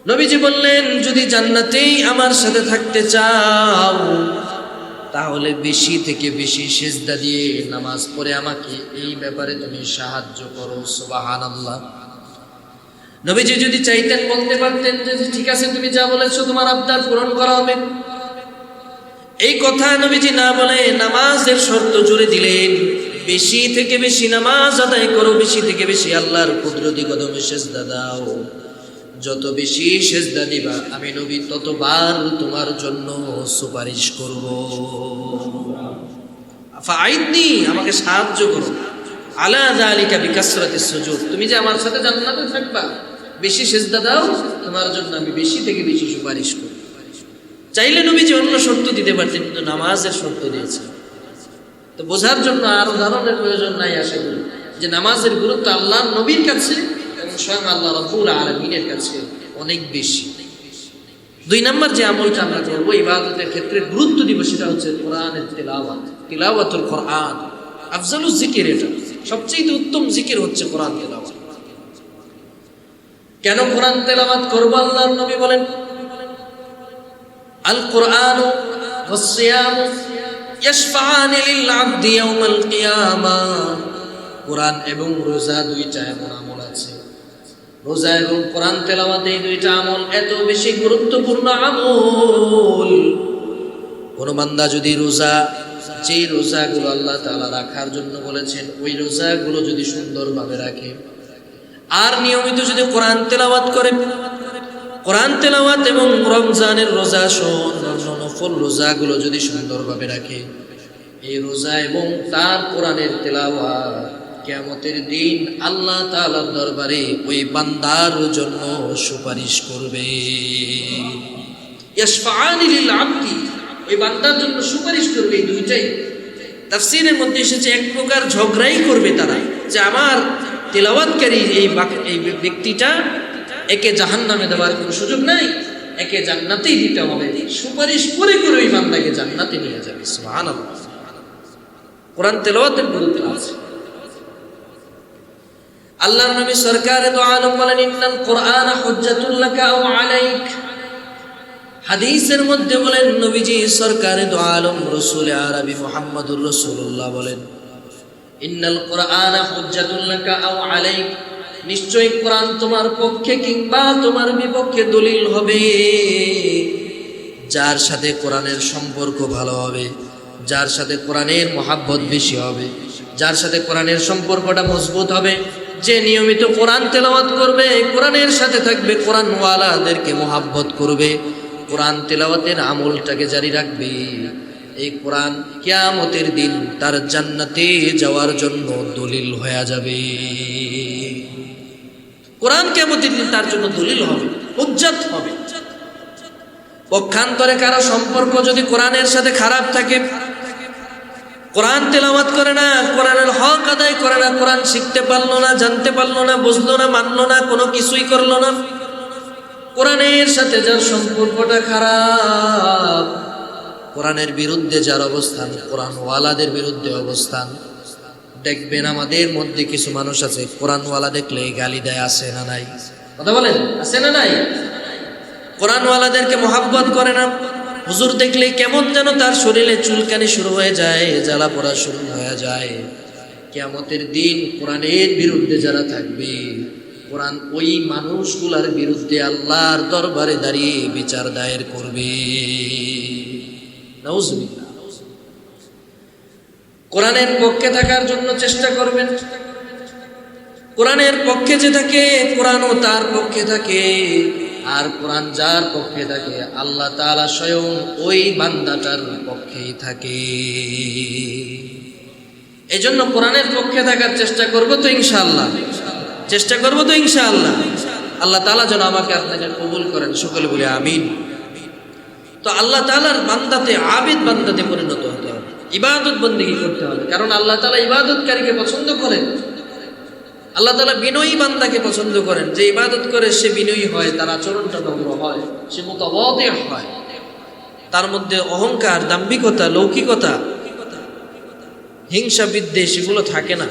নবীজি বললেন যদি জান্নাতেই আমার সাথে থাকতে চাও তাহলে বেশি থেকে বেশি সিজদা দিয়ে নামাজ পড়ে আমাকে এই ব্যাপারে তুমি সাহায্য করো। সুবহানাল্লাহ। নবীজি যদি চাইতেন বলতে পারতেন যে ঠিক আছে তুমি যা বলেছো তোমার আবদার পূরণ করা হবে, এই কথা নবীজি না বলে নামাজের শর্ত জুড়ে দিলেন, বেশি থেকে বেশি নামাজ আদায় করো, বেশি থেকে বেশি আল্লাহর কুদরতি কদমে সিজদা দাও, যত বেশি সিজদা দিবা আমি নবী ততবার তোমার জন্য সুপারিশ করব। ফাআইদনি, আমাকে সাহায্য করো, আলা যালিকা বিকাসরাতিস সুজুদ, তুমি যে আমার সাথে জান্নাতে থাকবা, বেশি সিজদা দাও, তোমার জন্য আমি বেশি থেকে বেশি সুপারিশ করব। চাইলে নবীজি অন্য শর্ত দিতে পারতেন, কিন্তু নামাজের শর্ত দিয়েছে। তো বোঝার জন্য আর উদাহরণের প্রয়োজন নাই আশা করি যে নামাজের গুরুত্ব আল্লাহর নবীর কাছে এবং স্বয়ং আল্লাহ রাব্বুল আলামিনের কাছে অনেক বেশি। 2 নম্বর যে আমলটা আমরা করবো ইবাদতের ক্ষেত্রে গুরুত্ব দিব সেটা হচ্ছে কোরআনের তেলাওয়াত, তিলাওয়াতুল কোরআন। আফজালুজ জিকির, এটা সবচেয়ে উত্তম জিকির হচ্ছে কোরআন তেলাওয়াত। কেন কোরআন তেলাওয়াত করব? আল্লাহর নবী বলেন আল কোরআন ওয়াস সিয়াম ইয়াশফাআনি লিল আবদি ইয়াওমাল কিয়ামাহ। কোরআন এবং রোজা দুইটা এমন আমল আছে, রোজা এবং কোরআন তেলাওয়াত এই দুইটা আমল এত বেশি গুরুত্বপূর্ণ আমল, কোন বান্দা যদি যে রোজাগুলো আল্লাহ তাআলা রাখার জন্য বলেছেন ওই রোজাগুলো যদি সুন্দরভাবে রাখে আর নিয়মিত যদি কোরআন তেলাওয়াত করে, কোরআন তেলাওয়াত এবং রমজানের রোজা সহ অন্যান্য নফল রোজাগুলো যদি সুন্দরভাবে রাখে, এই রোজা এবং তার কোরআনের তেলাওয়াত কিয়ামতের দিন আল্লাহ তাআলার দরবারে ওই বান্দার জন্য সুপারিশ করবে। ইয়াশফাআনি লিল আবদি, ওই বান্দার জন্য সুপারিশ করবে। এই দুইটাই তাফসীরের মধ্যে এসেছে, এক প্রকার ঝগড়াই করবে তারা যে আমার তেলাওয়াতকারী এই ব্যক্তিটা, একে জাহান্নামে দেওয়ার কোনো সুযোগ নাই, একে জান্নাতেই দিতে হবে, সুপারিশ করে করে ওই বান্দাকে জান্নাতে নিয়ে যাবে। সুবহানাল্লাহ। কোরআন তেলাওয়াতের গুরুত্ব আছে। আল্লাহর নবী সরকারে দো আলম বলেন ইন্নাল কোরআন হুজ্জাতুল লাকা আও আলাইক। হাদিসের মধ্যে বলেন নবীজি সরকারে দো আলম রাসূল আরবি মুহাম্মদুর রাসূলুল্লাহ বলেন ইন্নাল কোরআন হুজ্জাতুল লাকা আও আলাইক, নিশ্চয়ই কোরআন তোমার পক্ষে কিংবা তোমার বিপক্ষে দলিল হবে। যার সাথে কোরআনের সম্পর্ক ভালো হবে, যার সাথে কোরআনের মহাব্বত বেশি হবে, যার সাথে কোরআনের সম্পর্কটা মজবুত হবে, যে নিয়মিত কোরআন তেলাওয়াত করবে, কোরআনের সাথে থাকবে, কোরআন ওয়ালাদেরকে মহাব্বত করবে, কোরআন তেলাওয়াতের আমলটাকে জারি রাখবে, এই কোরআন কিয়ামতের দিন তার জান্নাতে যাওয়ার জন্য দলিল হয়ে যাবে। কোরআন কিয়ামতের দিন তার জন্য দলিল হবে, হুজ্জাত হবে। পক্ষান্তরে কারো সম্পর্ক যদি কোরআনের সাথে খারাপ থাকে, কোরআন তেলাওয়াত করে না, কোরআনের হক আদায় করে না, কোরআন শিখতে পারলো না, জানতে পারলো না, বুঝলো না, মানলো না, কোনো কিছুই করলো না, কোরআনের সাথে যার সম্পর্কটা খারাপ, কোরআনের বিরুদ্ধে যার অবস্থান, কোরআন ওয়ালাদের বিরুদ্ধে অবস্থান। দেখবেন আমাদের মধ্যে কিছু মানুষ আছে কোরআন ওয়ালা দেখলে গালি দেয়, আছে না নাই? কথা বলেন, আছে না নাই? কোরআন ওয়ালাদেরকে মহাব্বত করে না, হুজুর দেখলে কেমন যেন তার শরীরে চুলকানি শুরু হয়ে যায়, জ্বালা পোড়া শুরু হয়ে যায়। কিয়ামতের দিন কোরআনের বিরুদ্ধে যারা থাকবে, কোরআন ওই মানুষগুলার বিরুদ্ধে আল্লাহর দরবারে দাঁড়িয়ে বিচার দায়ের করবে। নাউজুবিল্লাহ। কোরআনের পক্ষে থাকার জন্য চেষ্টা করবেন। কোরআনের পক্ষে যে থাকে, কোরআনও তার পক্ষে থাকে, আর কোরআন যার পক্ষে থাকে আল্লাহ তাআলা স্বয়ং ওই বান্দাটার পক্ষেই থাকে। এজন্য কোরআনের পক্ষে থাকার চেষ্টা করব তো ইনশাআল্লাহ, চেষ্টা করব তো ইনশাআল্লাহ। আল্লাহ তাআলা যেন আমাকে আপনাকে কবুল করেন, সকলে বলি আমিন। তো আল্লাহ তাআলার বান্দাতে, আবিদ বান্দাতে পরিণত হতে হবে, ইবাদত বন্দেগী করতে হবে, কারণ আল্লাহ তাআলা ইবাদতকারীকে পছন্দ করেন। আল্লাহ তাআলা বিনয়ী বান্দাকে পছন্দ করেন, যে ইবাদত করে সে বিনয়ী হয়, তার আচরণটা নম্র হয়, সে মুতাওয়াদি হয়, তার মধ্যে অহংকার, দাম্ভিকতা, লৌকিকতা, হিংসা, বিদ্বেষ এগুলো থাকে না।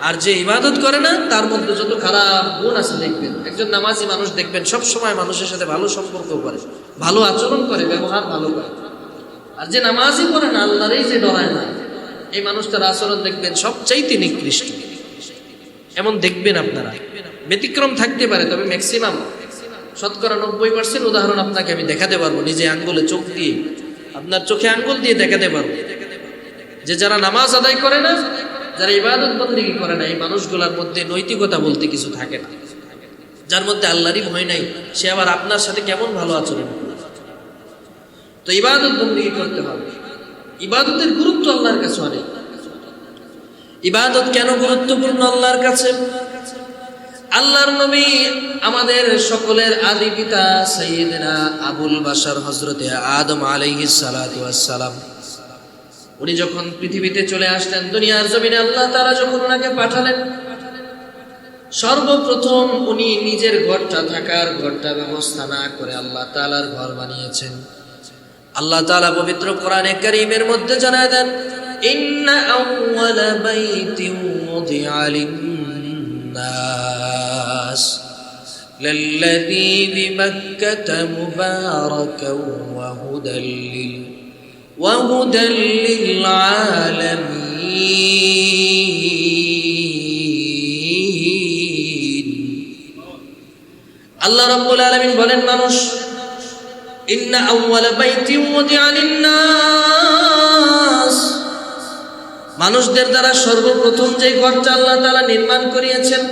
আর যে ইবাদত করে না, তার মধ্যে যত খারাপ গুণ আছে দেখবেন। একজন নামাজি মানুষ দেখবেন সব সময় মানুষের সাথে ভালো সম্পর্ক করে, ভালো আচরণ করে, ব্যবহার ভালো করে। আর যে নামাজি করে না, আল্লাহরই যে ডরায় না, এই মানুষটার আচরণ দেখবেন সবচাইতে নিকৃষ্ট। এমন দেখবেন আপনারা, ব্যতিক্রম থাকতে পারে, তবে ম্যাক্সিমাম শতকরা 90% উদাহরণ আপনাকে আমি দেখাতে পারবো, নিজে আঙ্গুলে চোখ দিয়ে, আপনার চোখে আঙ্গুল দিয়ে দেখাতে পারবো, যে যারা নামাজ আদায় করে না, যারা ইবাদত বন্দেগী করে না, এই মানুষগুলোর মধ্যে নৈতিকতা বলতে কিছু থাকে না। যার মধ্যে আল্লাহরই ভয় নাই, সে আবার আপনার সাথে কেমন ভালো আচরণ করে। তো ইবাদত বন্দেগী করতে হবে। ইবাদতের গুরুত্ব আল্লাহর কাছে অনেক। ইবাদত কেন গুরুত্বপূর্ণ আল্লাহর কাছে? আল্লাহর নবী, আমাদের সকলের আদি পিতা সাইয়্যিদনা আবুল বাশার হযরতে আদম আলাইহিস সালাতু ওয়াস সালাম, উনি যখন পৃথিবীতে চলে আসলেন, দুনিয়ার জমিনে আল্লাহ তাআলা যখন ওনাকে পাঠালেন, সর্বপ্রথম উনি নিজের ঘরটা, থাকার ঘরটা ব্যবস্থা না করে আল্লাহ তাআলার ঘর বানিয়েছেন। আল্লাহ তাআলা পবিত্র কোরআনে কারীমের মধ্যে জানায় দেন, ইন্না আউওয়ালা বাইতিন উযিআ লিন-নাস লাল্লাযী বিমাক্কাতা মুবারাকান ওয়া হুদাল লিল-আলামিন। আল্লাহ রাব্বুল আলামিন বলেন, মানুষ, ইন্না আউওয়ালা বাইতিন উযিআ লিন-নাস, মানুষদের দ্বারা সর্বপ্রথম যে ঘরটা আল্লাহ তাআলা নির্মাণ করিয়েছেন,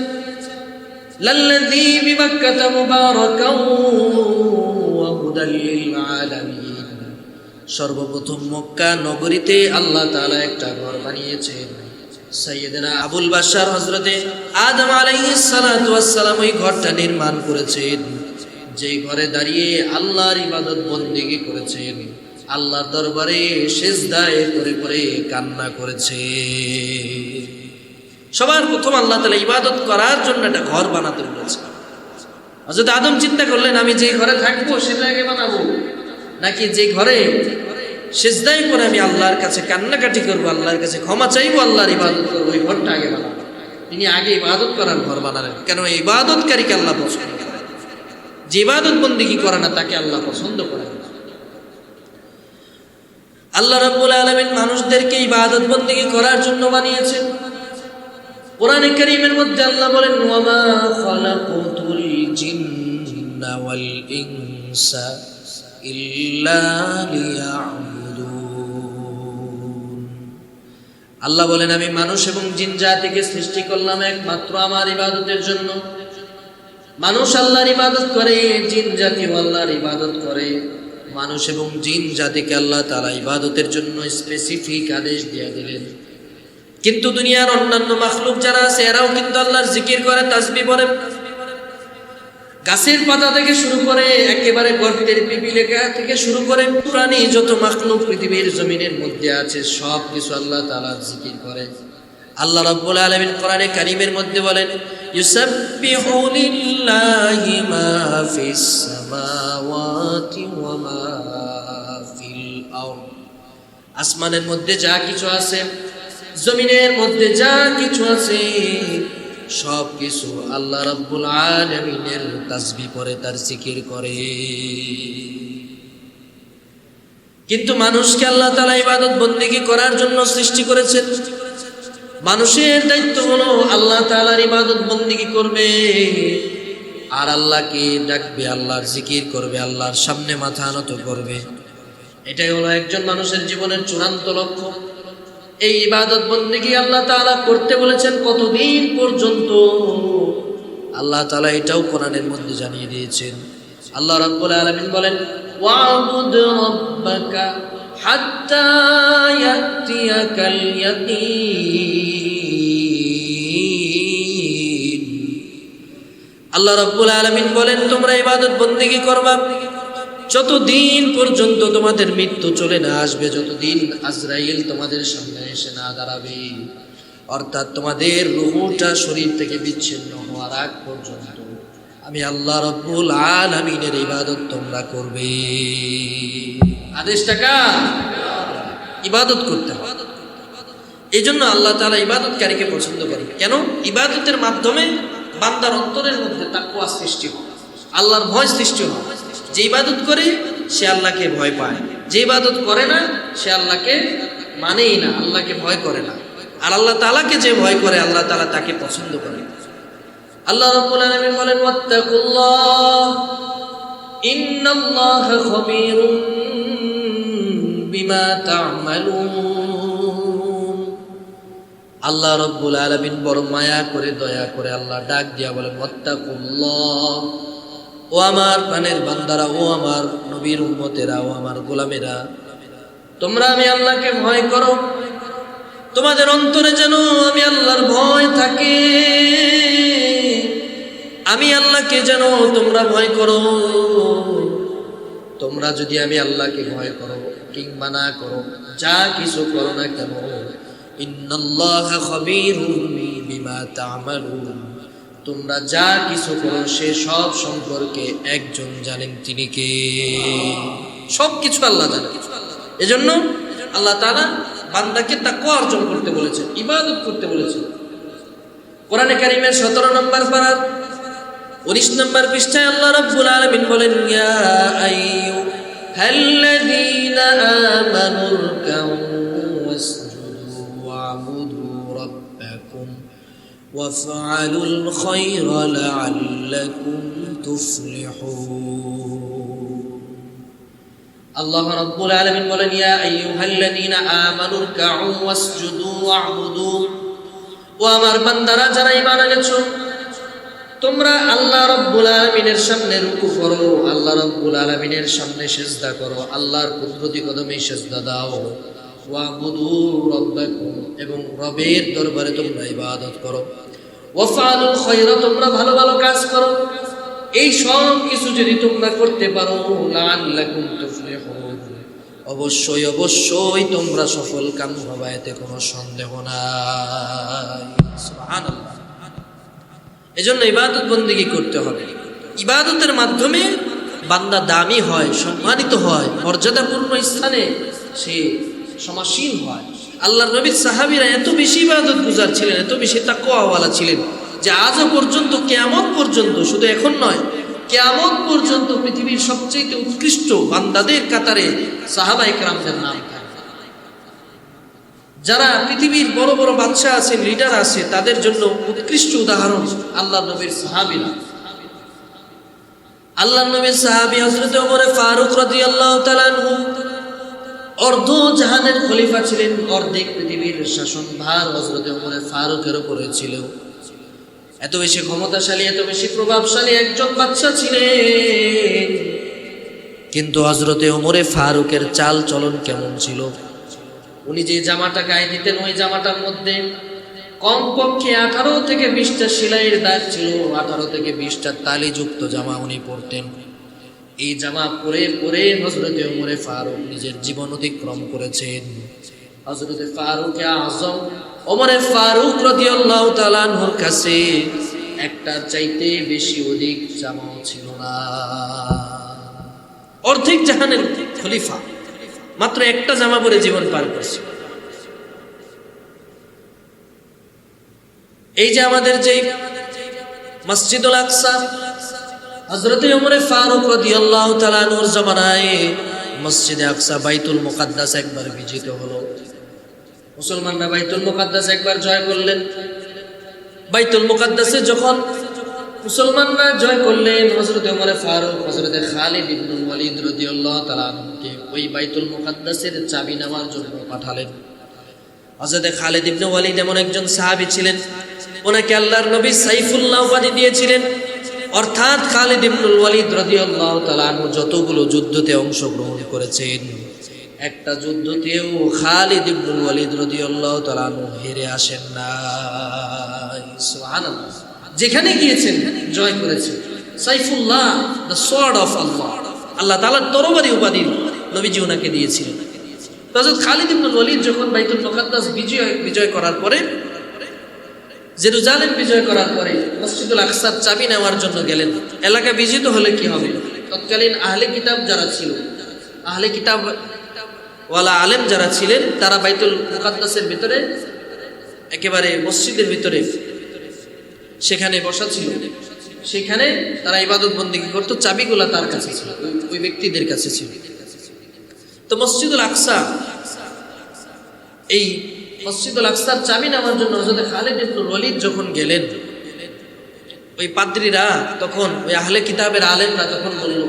লাল্লাযী বিমাক্কাতা মুবারাকান ওয়া হুদাল লিল-আলামিন, সর্বপ্রথম মক্কা নগরীতে আল্লাহ তাআলা একটা ঘর বানিয়েছেন। সাইয়্যিদনা আবুল বাশার হযরতে আদম আলাইহিস সালাতু ওয়াস সালাম ওই ঘরটা নির্মাণ করেছেন, যেই ঘরে দাঁড়িয়ে আল্লাহর ইবাদত বন্দেগী করেছেন, আল্লাহর দরবারে সিজদায় পড়ে পড়ে কান্না করেছে। সবার প্রথম আল্লাহ তাআলা ইবাদত করার জন্য একটা ঘর বানাতে বলেছে। হযরত আদম চিন্তা করলেন, আমি যে ঘরে থাকবো সেটা আগে বানাবো, নাকি যে ঘরে সিজদায় পড়ে আমি আল্লাহর কাছে কান্নাকাটি করবো, আল্লাহর কাছে ক্ষমা চাইবো, আল্লাহর ইবাদত করবো, ওই ঘরটা আগে বানাবো। তিনি আগে ইবাদত করার ঘর বানালেন, কেন ইবাদতকারীকে আল্লাহ পছন্দ করেন। যে ইবাদত বন্দেগী করে না, তাকে আল্লাহ পছন্দ করেন। আল্লাহ রাব্বুল আলামিন মানুষদেরকে ইবাদত বন্দেগী করার জন্য বানিয়েছেন। কোরআনে কারীমের মধ্যে আল্লাহ বলেন, ওয়া মা খালাকুতুল জিন্না ওয়াল ইনসা ইল্লা লিয়াবুদুন। আল্লাহ বলেন, আমি মানুষ এবং জিন জাতিকে সৃষ্টি করলাম একমাত্র আমার ইবাদতের জন্য। মানুষ আল্লাহর ইবাদত করে, জিন জাতি আল্লাহর ইবাদত করে। মানুষ এবং জিন জাতিকে আল্লাহ তাআলা ইবাদতের জন্য স্পেসিফিক আদেশ দিয়ে দিলেন। কিন্তু দুনিয়ার অন্যান্য মাখলুক যারা আছে, এরাও কিন্তু আল্লাহর জিকির করে, তাসবিহ পড়ে। গাছের পাতা থেকে শুরু করে একেবারে গর্তের পিপিলিকা থেকে শুরু করে প্রাণী যত মাখলুক পৃথিবীর জমিনের মধ্যে আছে, সব কিছু আল্লাহ তাআলার জিকির করে। আল্লাহ রাব্বুল আলামিন কোরআনে কারীমের মধ্যে বলেন, ইউসাব্বিহু লিল্লাহি মা ফিস সামাওয়াতি ওয়া মা ফিল আরদ। আসমানের মধ্যে যা কিছু আছে, জমিনের মধ্যে যা কিছু আছে, সব কিছু আল্লাহ রাব্বুল আলামিনের তাসবিহ পড়ে, তার জিকির করে। কিন্তু মানুষকে আল্লাহ তাআলা ইবাদত বন্দেগী করার জন্য সৃষ্টি করেছেন। মানুষের দায়িত্ব হলো আল্লাহ তাআলার ইবাদত বন্দেগী করবে, আর আল্লাহকে ডাকবে, আল্লাহর জিকির করবে, আল্লাহর সামনে মাথা নত করবে। এটাই হলো একজন মানুষের জীবনের চূড়ান্ত লক্ষ্য। এই ইবাদত বন্দেগী আল্লাহ তাআলা করতে বলেছেন কতদিন পর্যন্ত, আল্লাহ তাআলা এটাও কোরআনের মধ্যে জানিয়ে দিয়েছেন। আল্লাহ রাব্বুল আলামিন বলেন, ওয়াবুদ রাব্বাকা হাত্তা ইয়াতিয়াকাল ইয়াকিন। আল্লাহ রাব্বুল আলামিন বলেন, তোমরা ইবাদত বন্দেগী করবা যতদিন পর্যন্ত তোমাদের মৃত্যু চলে না আসবে, যতদিন আজরাইল তোমাদের সামনে এসে না দাঁড়াবে, অর্থাৎ তোমাদের রূহটা শরীর থেকে বিচ্ছিন্ন হওয়ার আগ পর্যন্ত আমি আল্লাহ রাব্বুল আলামিনের ইবাদত তোমরা করবে। আদেশটা কার? ইবাদত করতে হবে। এই জন্য আল্লাহ তাআলা ইবাদতকারীকে পছন্দ করেন। কেন? ইবাদতের মাধ্যমে বান্দার অন্তরের মধ্যে তাকওয়া সৃষ্টি হয়, আল্লাহর ভয় সৃষ্টি হয়। যে ইবাদত করে সে আল্লাহকে ভয় পায়, যে ইবাদত করে না সে আল্লাহকে মানেই না, আল্লাহকে ভয় করে না। আর আল্লাহ তাআলাকে যে ভয় করে আল্লাহ তাআলা তাকে পছন্দ করে। আল্লাহ রাব্বুল আলামিন বলেন, ওয়াত্তাকুল্লাহ ইন্নাল্লাহা খাবীরুম বিমা তা'মালুন। আল্লাহ রাব্বুল আলামিন বড় মায়া করে, দয়া করে আল্লাহ ডাক দিয়া বলেন, ওয়াত্তাকুল্লাহ, ও আমার প্রাণের বান্দারা, ও আমার নবীর উম্মতেরা, ও আমার গোলামেরা, তোমরা আমি আল্লাহকে ভয় করো। তোমাদের অন্তরে যেন আমি আল্লাহর ভয় থাকে, আমি আল্লাহকে যেন তোমরা ভয় করো। তোমরা যদি আমি আল্লাহকে ভয় করো কিংবা না করো, যা কিছু করো না কেন, ইন্নাল্লাহা খাবীরুম বিমা তা'মালুন, তোমরা যা কিছু করো সে সব সম্পর্কে একজন জানেন, তিনি কে? সব কিছু আল্লাহ জানেন। এজন্য আল্লাহ তাআলা বান্দাকে তাকওয়া অর্জন করতে বলেছেন, ইবাদত করতে বলেছেন। কোরআনে কারীমের 17 নম্বর পারার 19 নম্বর পৃষ্ঠায় আল্লাহ রাব্বুল আলামিন বলেন, ইয়া আইয়ুহাল্লাযীনা আমানু রকাউ ওয়াসজুদু ওয়া'বুদু রাব্বাকুম ওয়াফআলুল খায়রা লা'আল্লাকুম তুফলিহুন। আল্লাহ রাব্বুল আলামিন বলেন, ইয়া আইয়ুহাল্লাযীনা আমানু রকাউ ওয়াসজুদু ওয়া'বুদু, ও আমার বান্দারা যারা ঈমান এনেছো, তোমরা আল্লাহ রাব্বুল আলামিনের সামনে রুকু করো, আল্লাহ রাব্বুল আলামিনের সামনে সিজদা করো, আল্লাহর কুদরতি কদমে সিজদা দাও। ওয়া'বুদু রাব্বাকুম, এবং রবের দরবারে তোমরা ইবাদত করো। ওয়াফআলুল খায়রা, তোমরা ভালো ভালো কাজ করো। এই সব কিছু যদি তোমরা করতে পারো, লাআল্লাকুম তুফলিহুন, অবশ্যই অবশ্যই তোমরা সফল কাম হবে, এতে কোনো সন্দেহ নাই। সুবহানাল্লাহ। এজন্য ইবাদত বন্দেগী করতে হবে। ইবাদতের মাধ্যমে বান্দা দামি হয়, সম্মানিত হয়, মর্যাদাপূর্ণ স্থানে সে সমাসীন হয়। আল্লাহর নবীর সাহাবীরা এত বেশি ইবাদত গুজার ছিলেন, এত বেশি তাকওয়াওয়ালা ছিলেন যে আজও পর্যন্ত, কিয়ামত পর্যন্ত, শুধু এখন নয়, কিয়ামত পর্যন্ত পৃথিবীর সবচেয়ে উৎকৃষ্ট বান্দাদের কাতারে সাহাবায়ে কেরামদের নাম থাকে। যারা পৃথিবীর বড় বড় বাদশাহ আছেন, লিডার আছে, তাদের জন্য উৎকৃষ্ট উদাহরণ আল্লাহর নবীর সাহাবীরা। আল্লাহর নবীর সাহাবী হযরত ওমর ফারুক রাদিয়াল্লাহু তাআলা আনহু অর্ধ জাহানের খলিফা ছিলেন, অর্ধেক পৃথিবীর শাসনভার হযরত ওমর ফারুকের উপরে ছিল। এত বেশি ক্ষমতাশালী, এত বেশি প্রভাবশালী একজন বাদশা ছিলেন। কিন্তু হযরত ওমর ফারুকের চাল চলন কেমন ছিল? উনি যে জামাটা গায়ে দিতেন, ওই জামাটার মধ্যে কমপক্ষে 18 থেকে 20টা সেলাইয়ের দাগ ছিল, 18 থেকে 20টা তালিযুক্ত জামা উনি পরতেন। এই জামা পরে পরে হযরত ওমর ফারুক নিজের জীবন অতিক্রম করেছেন। হযরত ফারুক আযম ওমর ফারুক রাদিয়াল্লাহু তাআলা আনহুর কাছে একটা চাইতে বেশি অধিক জামাও ছিল না। অর্ধেক জাহানের খলিফা মাত্র একটা জামা পরে জীবন পার করছে। এই যে আমাদের যে মসজিদুল আকসা, হযরত ওমর ফারুক রাদিয়াল্লাহু তাআলা আনহুর জামানায় মসজিদে আকসা, বাইতুল মুকাদ্দাস একবার বিজিত হলো। মুসলমানরা বাইতুল মুকাদ্দাস একবার জয় করলেন। বাইতুল মুকাদ্দাসে যখন মুসলমানরা জয় করলেন, হযরত ওমর ফারুক হযরত খালিদ ইবনুল ওয়ালিদ রাদিয়াল্লাহু তাআলা আনহুকে ওই বাইতুল মুকাদ্দাসের চাবি নেওয়ার জন্য পাঠালেন। হযরত খালিদ ইবনে ওয়ালিদ এমন একজন সাহাবী ছিলেন, ওনাকে আল্লাহর নবী সাইফুল্লাহ উপাধি দিয়েছিলেন। অর্থাৎ খালিদ ইবনুল ওয়ালিদ রাদিয়াল্লাহু তাআলা আনহু যতগুলো যুদ্ধতে অংশগ্রহণ করেছেন, একটা যুদ্ধতেও খালিদ ইবনুল ওয়ালিদ রাদিয়াল্লাহু তাআলা আনহু হেরে আসেন না। সুবহানাল্লাহ। যেখানে গিয়েছেন জয় করেছেন। সাইফুল্লাহ, দ্য সোয়ার্ড অফ আল্লাহ, আল্লাহ তাআলার তরবারি উপাধি নবীজি ওনাকে দিয়েছিলেন। হযরত খালিদ ইবনুল ওয়ালিদ যখন বাইতুল মুকাদ্দাস বিজয় করার পরে, জেরুজালেম বিজয় করার পরে মসজিদুল আকসার চাবি নেওয়ার জন্য গেলেন। এলাকা বিজিত হলে কি হবে? তৎকালীন আহলে কিতাব যারা ছিল, আহলে কিতাব ওয়ালা আলেম যারা ছিলেন, তারা বাইতুল মুকাদ্দাসের ভিতরে, একেবারে মসজিদের ভিতরে সেখানে বসা ছিল। সেখানে তারা ইবাদত বন্দেগী করতো, চাবিগুলা তার কাছে ছিল, ওই ব্যক্তিদের কাছে ছিল। তো মসজিদুল আকসা, এই মসজিদুল আকসার চাবি নেওয়ার জন্য হযরত খালিদ ইবনুল ওয়ালিদ যখন গেলেন, ওই পাদ্রীরা তখন, ওই আহলে কিতাবের আলেমরা তখন বলল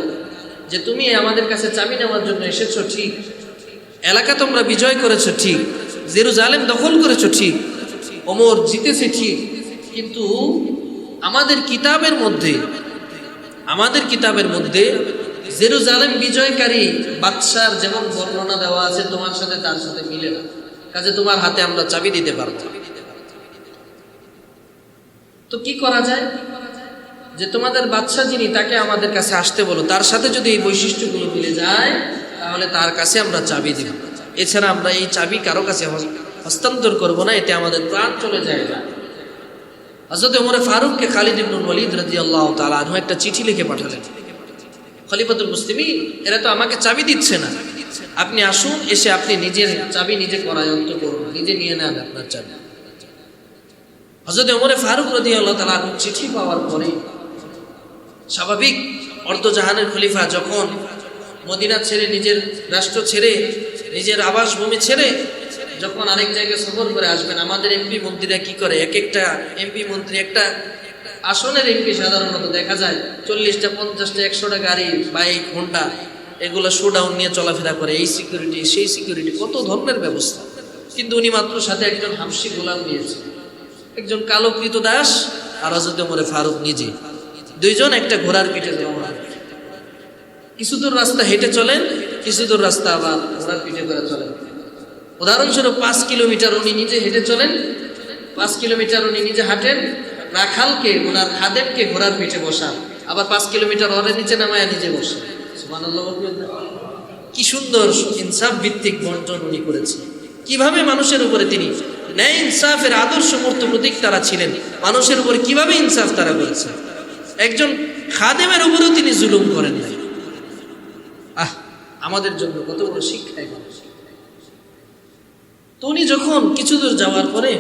যে তুমি আমাদের কাছে চাবি নেওয়ার জন্য এসেছো ঠিক, এলাকা তোমরা বিজয় করেছো ঠিক, জেরুজালেম দখল করেছো ঠিক, ওমর জিতেছে ঠিক, কিন্তু আমাদের কিতাবের মধ্যে জেরুজালেম বিজয়কারী বাদশার যেমন বর্ণনা দেওয়া আছে তোমার সাথে তার সাথে মিলে না, কাজে তোমার হাতে আমরা চাবি দিতে পারব। তো কি করা যায়? যে তোমাদের বাদশা যিনি, তাকে আমাদের কাছে আসতে বলো, তার সাথে যদি এই বৈশিষ্ট্যগুলো মিলে যায় তাহলে তার কাছে আমরা চাবি দিব, এছাড়া আমরা এই চাবি কারো কাছে হস্তান্তর করব না, এতে আমাদের প্রাণ চলে যায় না। হযরত ওমর ফারুককে খালিদ ইবনুল ওয়ালিদ রাদিয়াল্লাহু তাআলা আনহু একটা চিঠি লিখে পাঠালেন, খলিফাতুল মুসলিমিন, এরা তো আমাকে চাবি দিচ্ছে না, আপনি আসুন, এসে আপনি নিজের চাবি নিজে করায়ত্ত করুন, নিজে নিয়ে নেন আপনার চাবি। হযরত ওমর ফারুক রাদিয়াল্লাহু তাআলা আনহু চিঠি পাওয়ার পরে, স্বাভাবিক অর্ধজাহানের খলিফা যখন মদিনা ছেড়ে, নিজের রাষ্ট্র ছেড়ে, নিজের আবাসভূমি ছেড়ে যখন আরেক জায়গায় সফর করে আসবেন, আমাদের এমপি মন্ত্রীরা কি করে, এক একটা এমপি মন্ত্রী, একটা আসনের এমপি সাধারণত দেখা যায় 40টা 50টা 100টা গাড়ি, বাইক, হোন্ডা, এগুলো শোডাউন নিয়ে চলাফেরা করে, এই সিকিউরিটি সেই সিকিউরিটি, কত ধরনের ব্যবস্থা। কিন্তু উনি মাত্র সাথে একজন হাবশী গোলাম নিয়েছে, একজন কালো কৃতদাস, আর হযরত ওমর ফারুক নিজে, দুইজন একটা ঘোড়ার পিঠে জমা। কিছু দূর রাস্তা হেঁটে চলেন, কিছু দূর রাস্তা আবার ঘোড়ার পিঠে করে চলেন। উদাহরণস্বরূপ 5 কিলোমিটার উনি নিজে হেঁটে চলেন, 5 কিলোমিটার উনি নিজে হাঁটেন, রাখালকে, ওনার খাদেমকে ঘোড়ার পিঠে বসান, আবার 5 কিলোমিটার ওরে নিচে নামায় নিজে বসে। সুবহানাল্লাহ। কি সুন্দর ইনসাফ ভিত্তিক বন্টন উনি করেছেন। কিভাবে মানুষের উপরে তিনি ন্যায় ইনসাফের আদর্শ মূর্ত প্রতীক তারা ছিলেন, মানুষের উপরে কিভাবে ইনসাফ তারা করেছেন। একজন খাদেমের উপরেও তিনি জুলুম করেন নাই। আমাদের জন্য কত বড় শিক্ষা। তো উনি যখন কিছু দূর যাওয়ার পরে,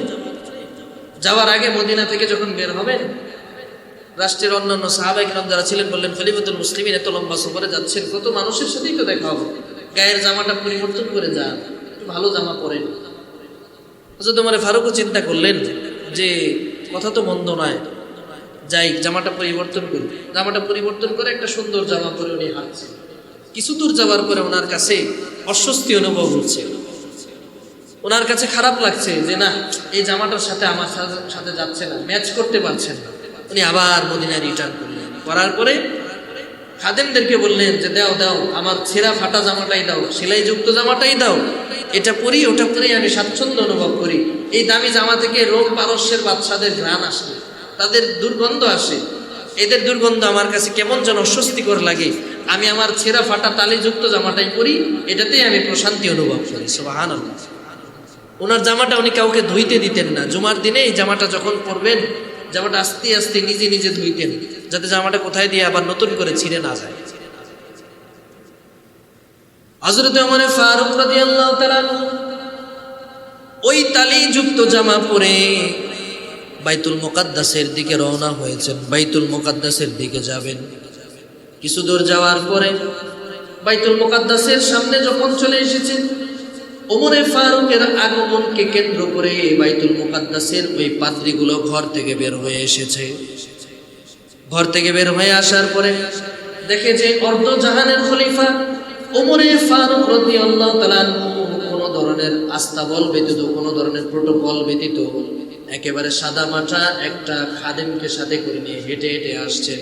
যাওয়ার আগে মদিনা থেকে যখন বের হবেন, রাষ্ট্রের অন্যান্য সাহাবায়ে কেরাম যারা ছিলেন বললেন, খলিফাতুল মুসলিমিন এত লম্বা সফরে যাচ্ছেন, কত মানুষের সাথেই তো দেখা হবে, গায়ের জামাটা পরিবর্তন করে যান, একটু ভালো জামা পরেন। হযরত ওমর ফারুকও চিন্তা করলেন যে কথা তো মন্দ নয়, যাই জামাটা পরিবর্তন করি। জামাটা পরিবর্তন করে একটা সুন্দর জামা পরে উনি হাঁটছেন। কিছু দূর যাওয়ার পরে ওনার কাছে অস্বস্তি অনুভব হচ্ছে, ওনার কাছে খারাপ লাগছে যে না, এই জামাটার সাথে আমার সাথে যাচ্ছে না, ম্যাচ করতে পারছেন না। উনি আবার মদিনায় রিটার্ন করলেন, করার পরে খাদেমদেরকে বললেন যে দাও আমার ছেঁড়া ফাটা জামাটাই দাও, সেলাইযুক্ত জামাটাই দাও, এটা পরি, ওটা পরেই আমি স্বাচ্ছন্দ্য অনুভব করি। এই দামি জামা থেকে রোম পারস্যের বাদশাদের ঘ্রাণ আসে, তাদের দুর্গন্ধ আসে, এদের দুর্গন্ধ আমার কাছে কেমন যেন অস্বস্তিকর লাগে। আমি আমার ছেঁড়া ফাটা তালিযুক্ত জামাটাই পরি, এটাতেই আমি প্রশান্তি অনুভব করি। সুবহানাল্লাহ। ওনার জামাটা উনি কাউকে ধুইতে দিতেন না। জুমার দিনে এই জামাটা যখন পরবেন, জামাটা আস্তে আস্তে নিজে নিজে ধুইতেন, যাতে জামাটা কোথায় দিয়ে আবার নতুন করে ছিঁড়ে না যায়। হযরত ওমর ফারুক রাদিয়াল্লাহু তাআলা ওই তালিযুক্ত জামা পরে বাইতুল মুকাদ্দাসের দিকে রওনা হয়েছেন, বাইতুল মুকাদ্দাসের দিকে যাবেন। কিছু দূর যাওয়ার পরে বাইতুল মুকাদ্দাসের সামনে যখন চলে এসেছেন, ওমর ফারুকের আগমনকে কেন্দ্র করে বাইতুল মুকাদ্দাসের ওই পাদ্রীগুলো ঘর থেকে বের হয়ে এসেছে। ঘর থেকে বের হয়ে আসার পরে দেখে যে অর্ধজাহানের খলিফা ওমর ফারুক রাদিয়াল্লাহু তাআলা কোনো ধরনের আস্তাবল ব্যতীত, কোনো ধরনের প্রোটোকল ব্যতীত একেবারে সাদা মাঠা একটা খাদেমকে সাথে করে নিয়ে হেঁটে হেঁটে আসছেন।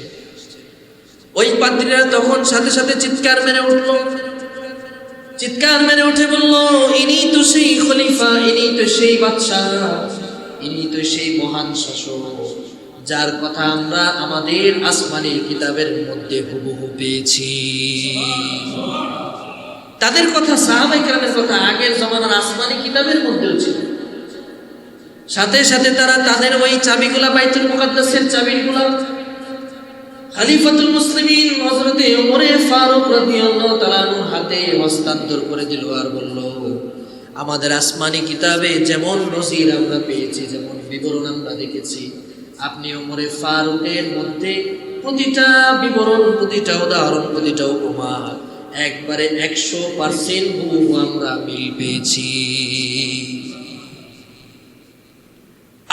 ওই পাদ্রীরা তখন সাথে সাথে চিৎকার মেরে উঠল, চিৎকার মেরে উঠে বলল, ইনি তো সেই খলিফা, ইনি তো সেই বাদশা, ইনি তো সেই মহান শাসক যার কথা আমরা আমাদের আসমানি কিতাবের মধ্যে হুবহু পেয়েছি। তাদের কথা, সাহাবায়ে কেরামের কথা আগের জমানার আসমানি কিতাবের মধ্যেও ছিল। সাথে সাথে তারা তাদের ওই চাবিগুলা, বাইতুল মুকাদ্দাসের চাবিগুলা খলিফাতুল মুসলিমিন হযরতে ওমর ফারুক রাদিয়াল্লাহু তাআলা আনহুর হাতে হস্তান্তর করে দিল আর বলল, আমাদের আসমানি কিতাবে যেমন নজির আমরা পেয়েছি, যেমন বিবরণ আমরা দেখেছি, আপনি ওমর ফারুকের মধ্যে প্রতিটা বিবরণ, প্রতিটা উদাহরণ, প্রতিটা উপমা একবারে 100% হুবহু আমরা মিল পেয়েছি।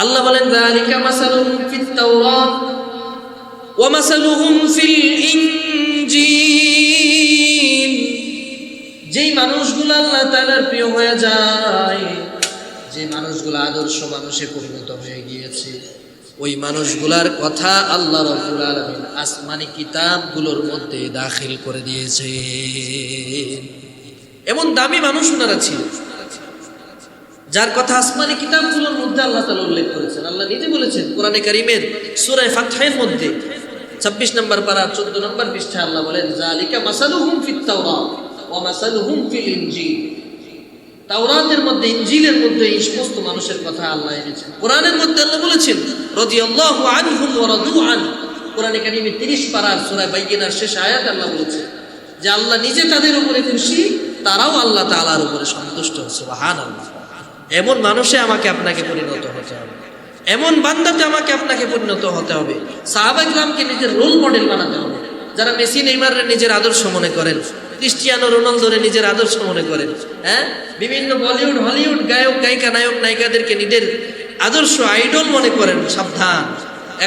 আল্লাহ বলেন, যালিকা মাসালুহুম ফিত তাওরাত ওয়া মাসালুহুম ফিল ইনজিল। যেই মানুষগুলো আল্লাহ তাআলার প্রিয় হয়ে যায়, যে মানুষগুলো আদর্শ মানুষে পরিণত হয়ে গিয়েছে, ওই মানুষগুলার কথা আল্লাহ রাব্বুল আলামিন আসমানি কিতাবগুলোর মধ্যে দাখিল করে দিয়েছে। এমন দামি মানুষ ওনারা ছিল, যার কথা আসমানি কিতাবগুলোর মধ্যে আল্লাহ তাআলা উল্লেখ করেছেন। আল্লাহ নিজে বলেছেন কোরআনে কারীমের সূরা ফাতহের মধ্যে 26 নম্বর পারা 14 নম্বর পৃষ্ঠা আল্লাহ বলেন, যালিকা মাসালুহুম ফিত তাওরাত ওয়া মাসালুহুম ফিল ইনজিল। তাওরাতের মধ্যে, ইনজিলের মধ্যে এই সমস্ত মানুষের কথা আল্লাহ এনেছেন। কোরআনের মধ্যে আল্লাহ বলেছেন রাদিয়াল্লাহু আনহুম ওয়া রাদু আন। কোরআনে কারীমে 30 পারার সূরা বাইয়িনার শেষ আয়াত আল্লাহ বলেছেন যে আল্লাহ নিজে তাদের উপরে খুশি, তারাও আল্লাহ তাআলার উপরে সন্তুষ্ট। সুবহানাল্লাহ। এমন মানুষে আমাকে আপনাকে পরিণত হতে হবে, এমন বান্দাতে আমাকে আপনাকে পরিণত হতে হবে। সাহাবায়ে কেরামকে নিজের রোল মডেল বানাতে হবে। যারা মেসি নেইমারের নিজের আদর্শ মনে করেন, ক্রিস্টিয়ানো রোনালদোরে নিজের আদর্শ মনে করেন, বিভিন্ন বলিউড হলিউড গায়ক গায়িকা নায়ক নায়িকাদেরকে নিজের আদর্শ আইডল মনে করেন, সাবধান,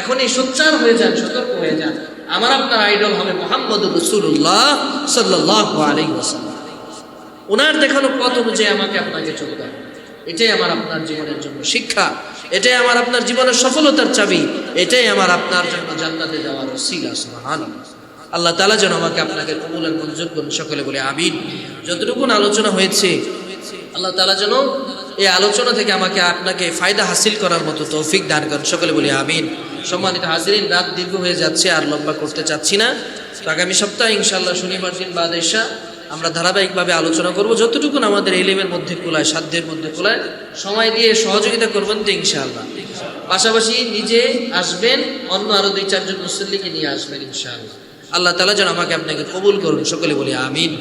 এখনই সোচ্চার হয়ে যান, সতর্ক হয়ে যান। আমার আপনার আইডল হবে মুহাম্মদুর রাসূলুল্লাহ সাল্লাল্লাহু আলাইহি ওয়াসাল্লাম। ওনার দেখানো পথ অনুযায়ী আমাকে আপনাকে চলতে হবে। এটাই আমার আপনার জীবনের জন্য শিক্ষা, এটাই আমার আপনার জীবনের সফলতার চাবি, এটাই আমার আপনার জন্য জান্নাতে যাওয়ার ওসিলা। সুবহানাল্লাহ। আল্লাহ তাআলা যেন আমাকে আপনাকে কবুল আর মঞ্জুর করুন, সকলে বলে আমিন। যতটুকু আলোচনা হয়েছে আল্লাহ তাআলা যেন এই আলোচনা থেকে আমাকে আপনাকে ফায়দা হাসিল করার মতো তৌফিক দান করেন, সকলে বলে আমিন। সম্মানিত হাজিরিন, রাত দীর্ঘ হয়ে যাচ্ছে, আর লম্বা করতে চাচ্ছি না। তো আগামী সপ্তাহে ইনশাআল্লাহ শনিবার দিন বাদ এশা আমরা ধারাবাহিকভাবে আলোচনা করব, যতটুকু আমাদের ইলমের মধ্যে কুলায়, সাধ্যের মধ্যে কুলায়, সময় দিয়ে সহযোগিতা করবেন তো ইনশাআল্লাহ। পাশাপাশি নিজে আসবেন, অন্য আরো 2-4 জন মুসল্লিকে নিয়ে আসবেন ইনশাআল্লাহ। আল্লাহ তাআলা যেন আমাকে আপনাকে কবুল করুন, সকলে বলি আমিন।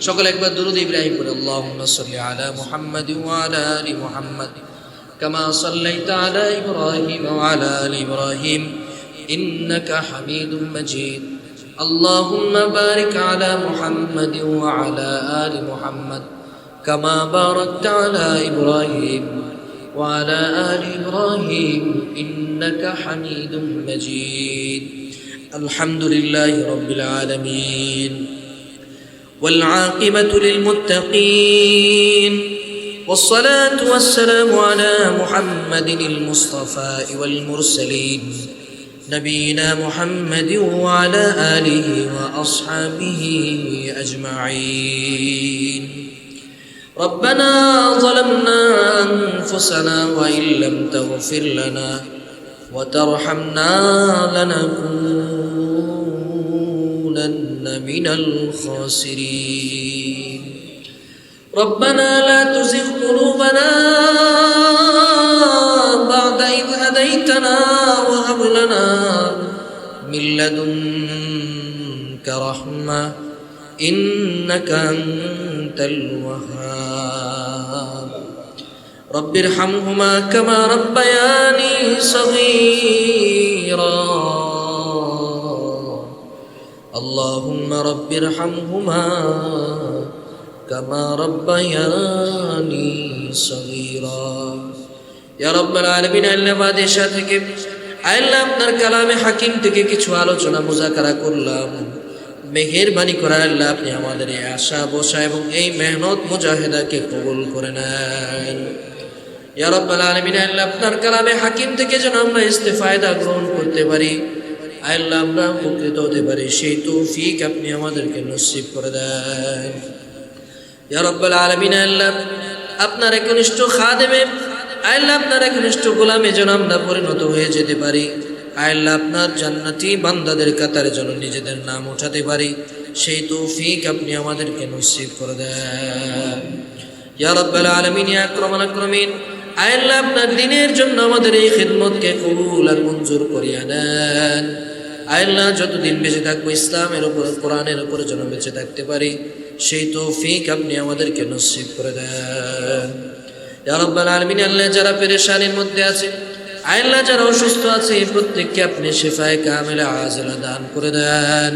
সকলে একবার দুরূদ ইব্রাহিম পড়ে, আল্লাহুম্মা সাল্লি আলা মুহাম্মাদ ওয়া আলা আলি মুহাম্মাদ কামা সাল্লাইতা আলা ইব্রাহিম ওয়া আলা আলি ইব্রাহিম ইন্নাকা হামিদুম মাজিদ। اللهم بارك على محمد وعلى آل محمد كما باركت على إبراهيم وعلى آل إبراهيم إنك حميد مجيد. الحمد لله رب العالمين والعاقبة للمتقين والصلاة والسلام على محمد المصطفى والمرسلين نبينا محمد وعلى آله وأصحابه أجمعين. ربنا ظلمنا أنفسنا وإن لم تغفر لنا وترحمنا لنكونن من الخاسرين. ربنا لا تزغ قلوبنا بعد إذ هديتنا وهب لنا من لدنك رحمة إنك أنت الوهاب. رب ارحمهما كما ربياني صغيرا. اللهم رب ارحمهما كما ربياني صغيرا. يا رب العالمين, আল্লাহ বাদশা থেকে, আল্লাহ আপনার কালামে হাকিম থেকে কিছু আলোচনা মুযাকারা করলাম, মেহেরবানি করে আল্লাহ আপনি আমাদের এই আশা বসা এবং এই মেহনত মুজাহিদাকে কবুল করে নেন। ইয়া রাব্বাল আলামিন, আল্লাহ আপনার কালামে হাকিম থেকে যেন আমরা ইস্তেফায়দা গ্রহণ করতে পারি, আল্লাহ আমরা উপকৃত হতে পারি, সেই তৌফিক আপনি আমাদেরকে নসিব করে দেন। ইয়া রাব্বাল আলামিন, আল্লাহ আপনার একনিষ্ঠ খাদেমে, আল্লাহ আপনার একনিষ্ঠ গোলামে যেন আমরা পরিণত হয়ে যেতে পারি, আল্লাহ আপনার জান্নাতি বান্দাদের কাতারে যেন নিজেদের নাম উঠাতে পারি, সেই তৌফিক আপনি আমাদেরকে নসিব করে দেন। ইয়া রাব্বাল আলামিন, ইয়া আকরামাল আকরামিন, আল্লাহ আপনার দ্বীনের জন্য আমাদের এই খিদমতকে কবুল আর মঞ্জুর করিয়া নেন। আল্লাহ যতদিন বেঁচে থাকবো ইসলামের উপর, কোরআনের উপর যেন বেঁচে থাকতে পারি, সেই তৌফিক আপনি আমাদেরকে নসিব করে দেন। ইয়া রাব্বাল আলামিন, আল্লাহ যারা পেরেশানির মধ্যে আছে, আল্লাহ যারা অসুস্থ আছে, প্রত্যেককে আপনি শিফায়ে কামিলা আজিলা দান করে দেন।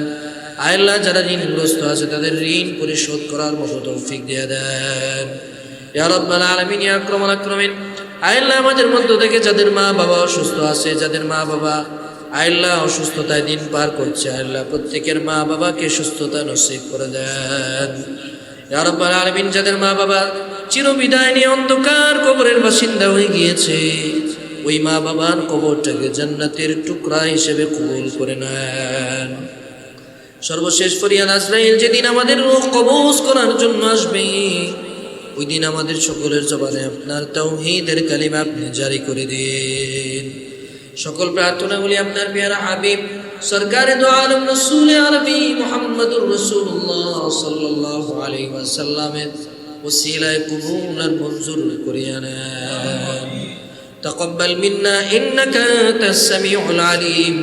আল্লাহ যারা ঋণগ্রস্ত আছে, তাদের ঋণ পরিশোধ করার মতো তৌফিক দিয়ে দেন। ইয়া রাব্বাল আলামিন, ইয়া আকরামাল আকরামিন, আল্লাহ আমাদের মধ্য থেকে যাদের মা বাবা অসুস্থ আছে, যাদের মা বাবা আল্লাহ অসুস্থতায় দিন পার করছে, আল্লাহ প্রত্যেকের মা বাবাকে সুস্থতা নসিব করে দেন। ইয়া রাব্বাল আলামিন, যাদের মা বাবা চিরবিদায় নিয়ে অন্ধকার কবরের বাসিন্দা হয়ে গিয়েছে, ওই মা বাবার কবরটাকে জান্নাতের টুকরা হিসেবে কবুল করে নেন। সর্বশেষ ফরিয়াদ, আজরাইল যেদিন আমাদের রূহ কবজ করার জন্য আসবে, ওই দিন আমাদের সকলের জবানে আপনার তাওহীদের কালিমা আপনি জারি করে দিন। সকল প্রার্থনাগুলি আপনার পেয়ারা হাবিব সরকারে দো আলম রাসূল আরবি মুহাম্মদুর রাসূলুল্লাহ সাল্লাল্লাহু আলাইহি ওয়াসাল্লামের ওসিলায় কবুল আর মঞ্জুর করিয়া নেন। তাকাব্বাল মিন্না ইন্নাকা আনতাস সামিউল আলিম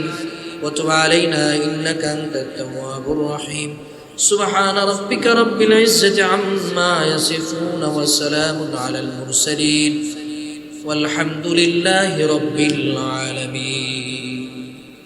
ওয়া তুব আলাইনা ইন্নাকা আনতাত তাওয়াবুর রহিম। সুবহান রাব্বিকা রাব্বিল ইজ্জাতি আম্মা ইয়াসিফুন ওয়া সালামুন আলাল মুরসালিন والحمد لله رب العالمين।